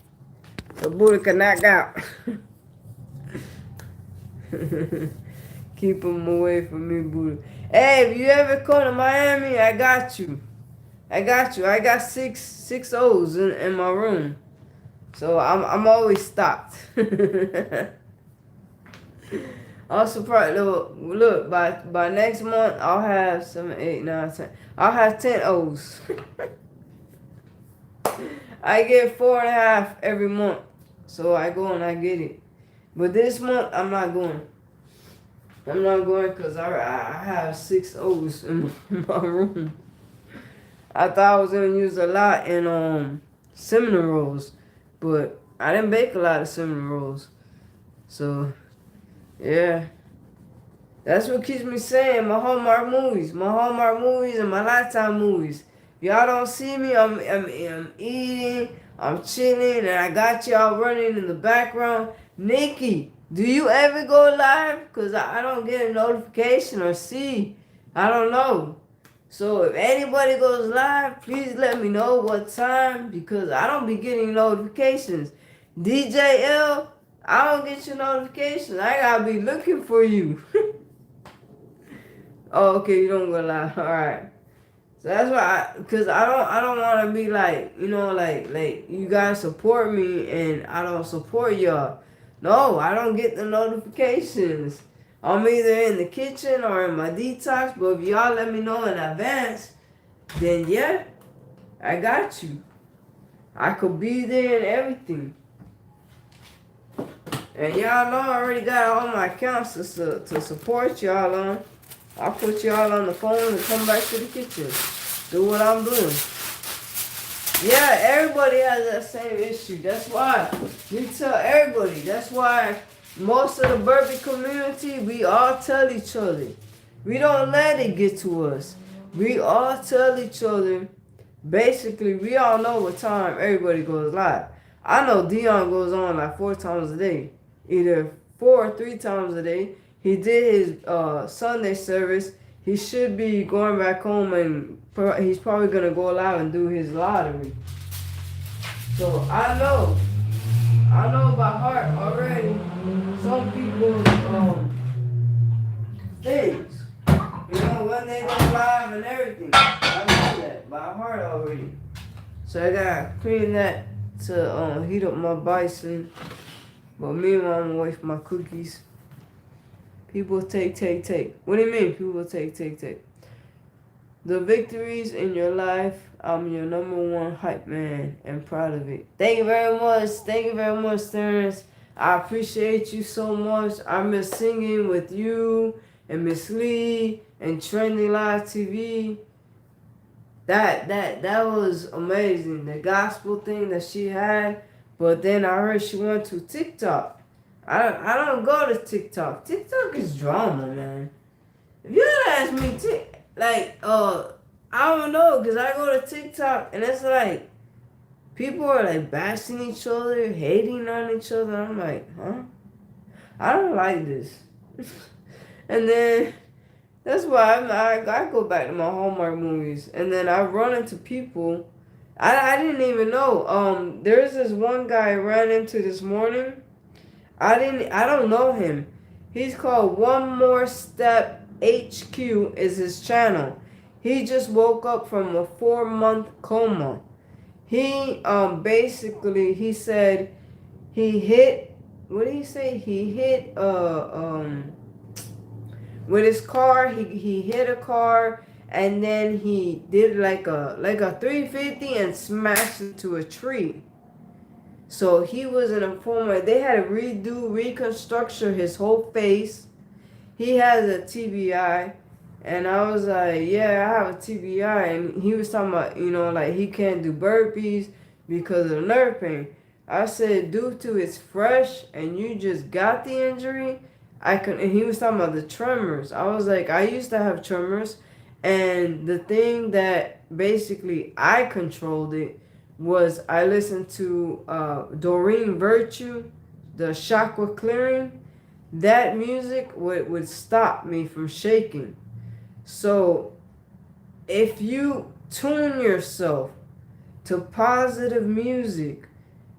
S1: So Buddha can knock out. Keep them away from me, Buddha. Hey, if you ever come to Miami, I got you. I got six O's in my room. So I'm always stocked. Also, probably look by next month I'll have 7, 8, 9, 10. I'll have 10 O's. I get 4.5 every month, so I go and I get it. But this month I'm not going. I'm not going because I have 6 O's in my room. I thought I was gonna use a lot in cinnamon rolls, but I didn't bake a lot of cinnamon rolls. So yeah, that's what keeps me saying my Hallmark movies, and my Lifetime movies. Y'all don't see me. I'm eating, I'm chilling, and I got y'all running in the background. Nikki, do you ever go live? Cause I don't get a notification or see. I don't know. So if anybody goes live, please let me know what time because I don't be getting notifications. DJ L, I don't get your notifications. I gotta be looking for you. Oh, okay, you don't go live. All right. So that's why, cause I don't want to be like, like you guys support me and I don't support y'all. No, I don't get the notifications. I'm either in the kitchen or in my detox, but if y'all let me know in advance, then yeah, I got you. I could be there and everything. And y'all know I already got all my accounts to support y'all on. I'll put y'all on the phone and come back to the kitchen. Do what I'm doing. Yeah, everybody has that same issue. That's why we tell everybody. That's why most of the Burpee community, we all tell each other. We don't let it get to us. We all tell each other. Basically, we all know what time everybody goes live. I know Dion goes on like 4 times a day. Either 4 or 3 times a day. He did his Sunday service. He should be going back home and he's probably going to go live and do his lottery. So I know by heart already some people's things. When they go live and everything. I know that by heart already. So I gotta clean that to heat up my bison. But meanwhile, I'm away from my cookies. People take. What do you mean people take? The victories in your life, I'm your number 1 hype man and proud of it. Thank you very much, Terrence. I appreciate you so much. I miss singing with you and Miss Lee and Trending Live TV. That was amazing. The gospel thing that she had. But then I heard she went to TikTok. I don't go to TikTok. TikTok is drama, man. If you ask me, I don't know, because I go to TikTok and it's like, people are like bashing each other, hating on each other. I'm like, huh? I don't like this. And then, that's why I go back to my Hallmark movies. And then I run into people, I didn't even know. There's this one guy I ran into this morning. I don't know him. He's called One More Step HQ is his channel. He just woke up from a 4-month coma. He basically he said he hit, what did he say? He hit with his car, he hit a car and then he did like a 350 and smashed into a tree. So he was an informer. They had to reconstruction his whole face. He has a TBI. And I was like, yeah, I have a TBI. And he was talking about, like he can't do burpees because of nerve pain. I said, due to it's fresh and you just got the injury, I can. And he was talking about the tremors. I was like, I used to have tremors, and the thing that basically I controlled it was I listened to Doreen Virtue, the chakra clearing. That music would stop me from shaking. So if you tune yourself to positive music,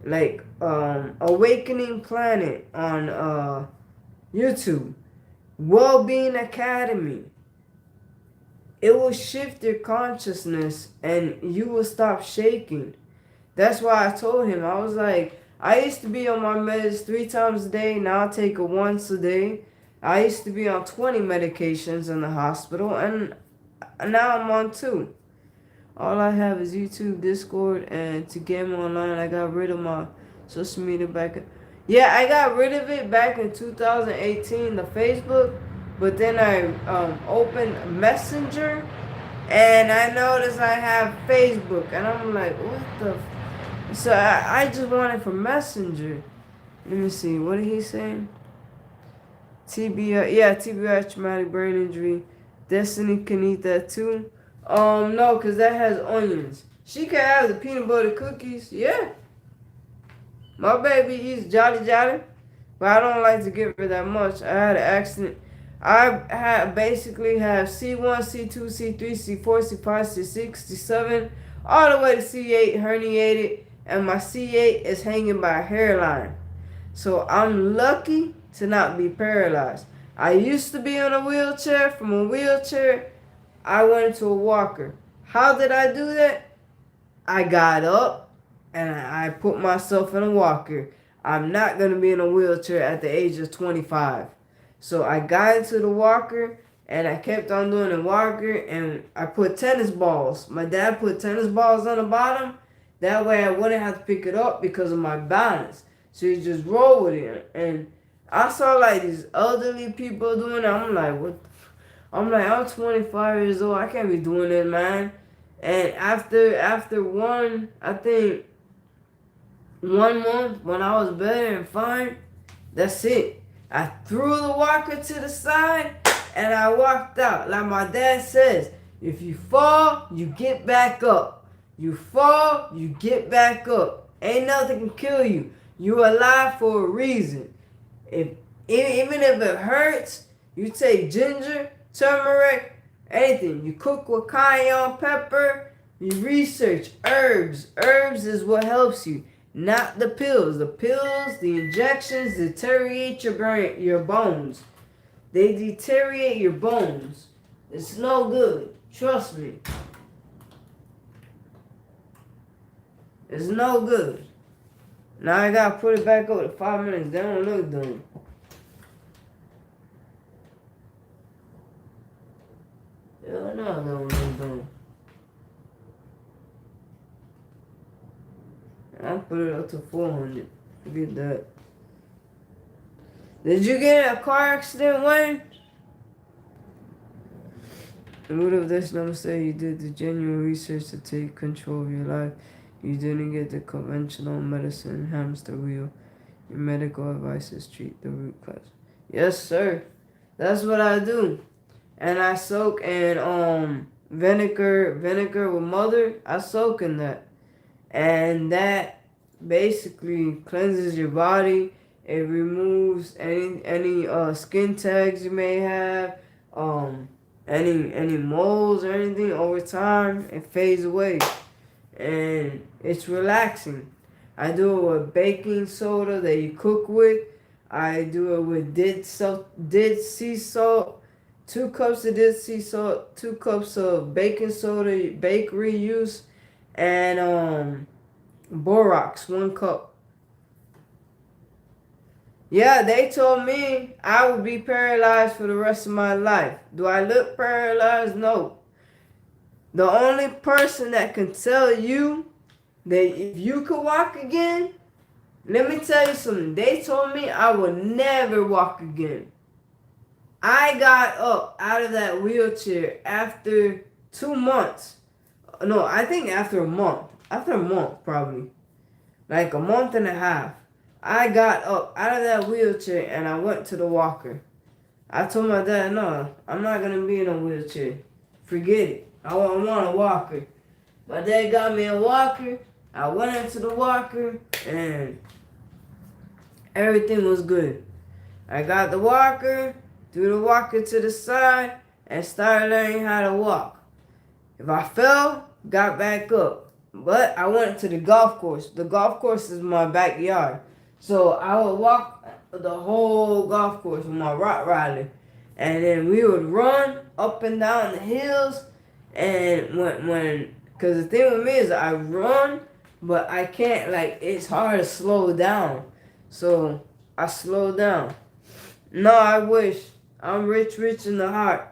S1: like Awakening Planet on YouTube, Wellbeing Academy, it will shift your consciousness and you will stop shaking. That's why I told him, I was like, I used to be on my meds 3 times a day, now I take it once a day. I used to be on 20 medications in the hospital, and now I'm on 2. All I have is YouTube, Discord, and to game online. I got rid of my social media back. Yeah, I got rid of it back in 2018, the Facebook, but then I opened Messenger, and I noticed I have Facebook, and I'm like, what the? So I just want it for Messenger. Let me see, what did he say? TBI, yeah, TBI, traumatic brain injury. Destiny can eat that too. No, because that has onions. She can have the peanut butter cookies, yeah. My baby eats Jolly Jolly, but I don't like to give her that much. I had an accident. I basically have C1, C2, C3, C4, C5, C6, C7, all the way to C8 herniated, and my C8 is hanging by a hairline. So I'm lucky to not be paralyzed. I used to be in a wheelchair. From a wheelchair, I went into a walker. How did I do that? I got up and I put myself in a walker. I'm not going to be in a wheelchair at the age of 25. So I got into the walker and I kept on doing the walker, and I put tennis balls. My dad put tennis balls on the bottom. That way I wouldn't have to pick it up because of my balance. So you just roll with it. And I saw like these elderly people doing it. I'm like, what? I'm 25 years old. I can't be doing it, man. And after one, I think 1 month when I was better and fine, that's it. I threw the walker to the side and I walked out. Like my dad says, if you fall, you get back up. You fall, you get back up. Ain't nothing can kill you. You alive for a reason. Even if it hurts, you take ginger, turmeric, anything. You cook with cayenne pepper. You research herbs. Herbs is what helps you, not the pills. The pills, the injections deteriorate your bones. They deteriorate your bones. It's no good. Trust me. It's no good. Now I gotta put it back up to 5 minutes. They don't look done. Hell no, they don't look done. I put it up to 400. Forget that. Did you get in a car accident, Wayne? And what if this number say you did the genuine research to take control of your life? You didn't get the conventional medicine hamster wheel. Your medical advices treat the root cause. Yes, sir. That's what I do. And I soak in vinegar with mother. I soak in that. And that basically cleanses your body. It removes any skin tags you may have, any moles or anything. Over time it fades away, and it's relaxing. I do it with baking soda that you cook with. I do it with Dead Sea salt, 2 cups of Dead Sea salt, 2 cups of baking soda, bakery use, and borax, 1 cup. Yeah, they told me I would be paralyzed for the rest of my life. Do I look paralyzed? No. The only person that can tell you that if you could walk again, let me tell you something. They told me I would never walk again. I got up out of that wheelchair after 2 months. No, I think after a month. After a month, probably. Like a month and a half. I got up out of that wheelchair and I went to the walker. I told my dad, no, I'm not going to be in a wheelchair. Forget it. I want a walker. My dad got me a walker. I went into the walker and everything was good. I got the walker, threw the walker to the side, and started learning how to walk. If I fell, got back up. But I went to the golf course. The golf course is my backyard. So I would walk the whole golf course with my Rottweiler. And then we would run up and down the hills. And because the thing with me is I run, but I can't, like, it's hard to slow down. So I slow down. No, I wish. I'm rich in the heart.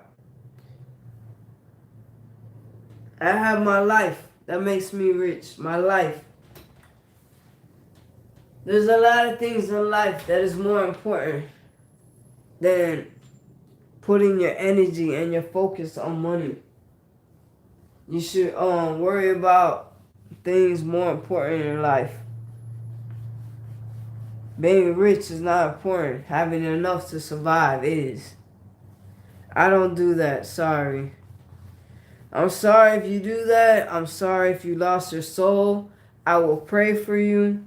S1: I have my life. That makes me rich. My life. There's a lot of things in life that is more important than putting your energy and your focus on money. You should worry about things more important in life. Being rich is not important. Having enough to survive is. I don't do that. Sorry. I'm sorry if you do that. I'm sorry if you lost your soul. I will pray for you.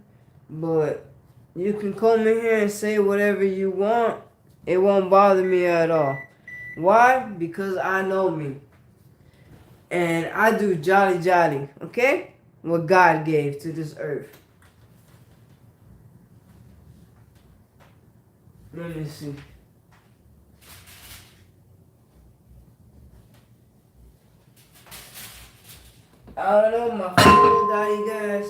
S1: But you can come in here and say whatever you want. It won't bother me at all. Why? Because I know me. And I do jolly, okay? What God gave to this earth. Let me see. I don't know, my phone died, guys.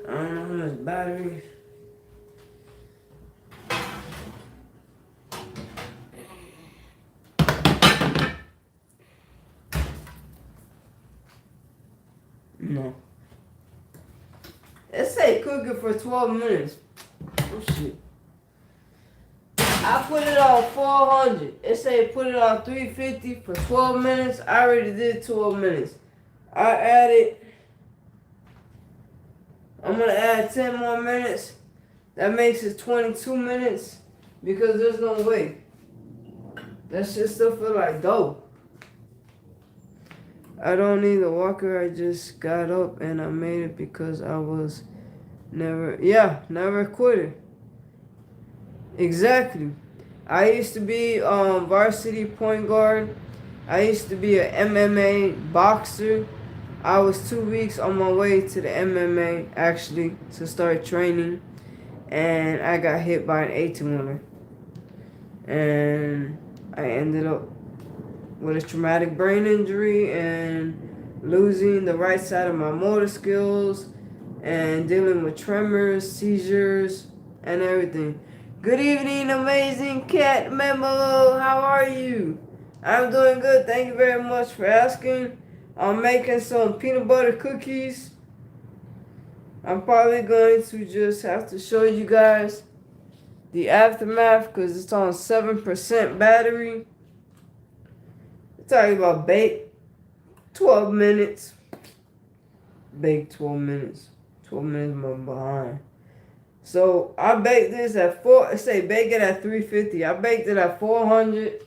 S1: I don't know how much battery. No. It say cook it for 12 minutes. Oh shit. I put it on 400. It say put it on 350 for 12 minutes. I already did 12 minutes. I added. I'm going to add 10 more minutes. That makes it 22 minutes because there's no way. That shit still feel like dope. I don't need a walker. I just got up and I made it because I was never a quitter. Exactly. I used to be varsity point guard. I used to be an MMA boxer. I was 2 weeks on my way to the MMA, actually, to start training. And I got hit by an 18-wheeler. And I ended up with a traumatic brain injury and losing the right side of my motor skills and dealing with tremors, seizures, and everything. Good evening, amazing cat memo. How are you? I'm doing good. Thank you very much for asking. I'm making some peanut butter cookies. I'm probably going to just have to show you guys the aftermath because it's on 7% battery. We're talking about bake 12 minutes. Bake 12 minutes. 12 minutes I'm behind. So I baked this at bake it at 350. I baked it at 400.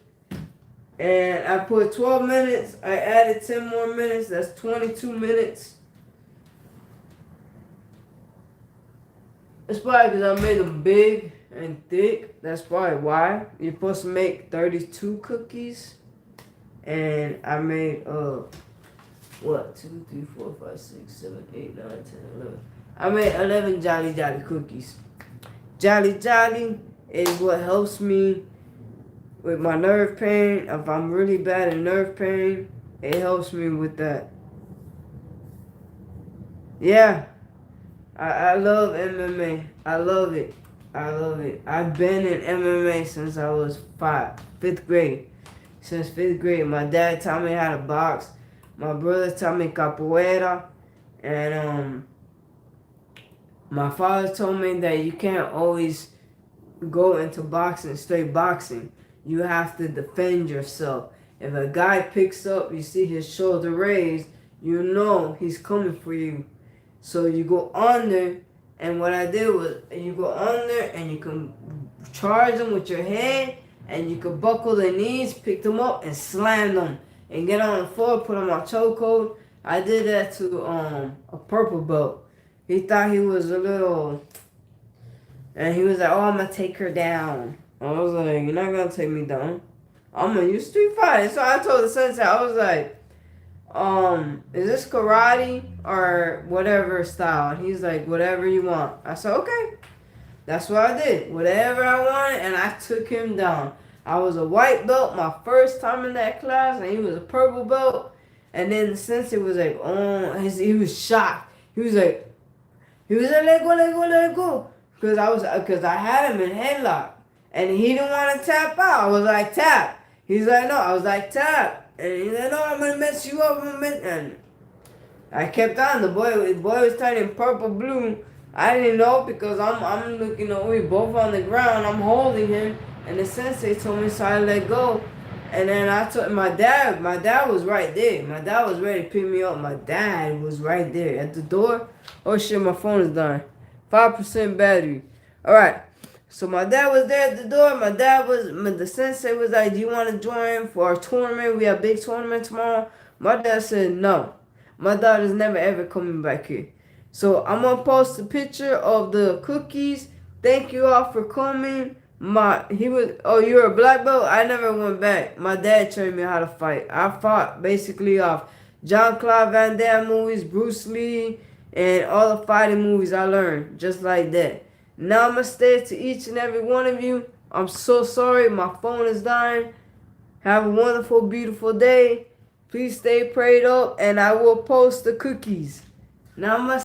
S1: And I put 12 minutes. I added 10 more minutes. That's 22 minutes. It's probably because I made them big and thick. That's probably why. You're supposed to make 32 cookies. And I made, 2, 3, 4, 5, 6, 7, 8, 9, 10, 11. I made 11 Jolly cookies. Jolly is what helps me with my nerve pain. If I'm really bad in nerve pain, it helps me with that. Yeah. I love MMA. I love it. I've been in MMA since I was 5th grade. Since 5th grade. My dad taught me how to box. My brother taught me capoeira. And my father told me that you can't always go into boxing, straight boxing. you have to defend yourself. If a guy picks up, you see his shoulder raised, you know he's coming for you. So you go under, and what I did was you go under and you can charge them with your head, and you can buckle their knees, pick them up, and slam them, and get on the floor, put them on chokehold. I did that to a purple belt. He thought he was a little, and he was like, "Oh, I'm gonna take her down." I was like, "You're not gonna take me down. I'm gonna use street fighting." So I told the sensei, I was like, is this karate or whatever style? And he's like, "Whatever you want." I said, "Okay." That's what I did. Whatever I wanted, and I took him down. I was a white belt my first time in that class, and he was a purple belt. And then the sensei was like, "Oh," he was shocked. He was like, "Let go, let go, let go," because I had him in headlock, and he didn't want to tap out. I was like, "Tap." He's like, "No." I was like, "Tap," and he's like, "No, I'm gonna mess you up." And I kept on. The boy was turning purple blue. I didn't know because I'm looking away, both on the ground. I'm holding him, and the sensei told me, so I let go. And then I told my dad. My dad was right there. My dad was ready to pick me up. My dad was right there at the door. Oh shit, my phone is dying. 5% battery. All right. So my dad was there at the door. The sensei was like, "Do you want to join for our tournament? We have a big tournament tomorrow." My dad said no. My daughter's never ever coming back here. So I'm gonna post a picture of the cookies. Thank you all for coming. You're a black belt? I never went back. My dad trained me how to fight. I fought basically off Jean-Claude Van Damme movies, Bruce Lee, and all the fighting movies I learned just like that. Namaste to each and every one of you. I'm so sorry, my phone is dying. Have a wonderful, beautiful day. Please stay prayed up, and I will post the cookies. Namaste.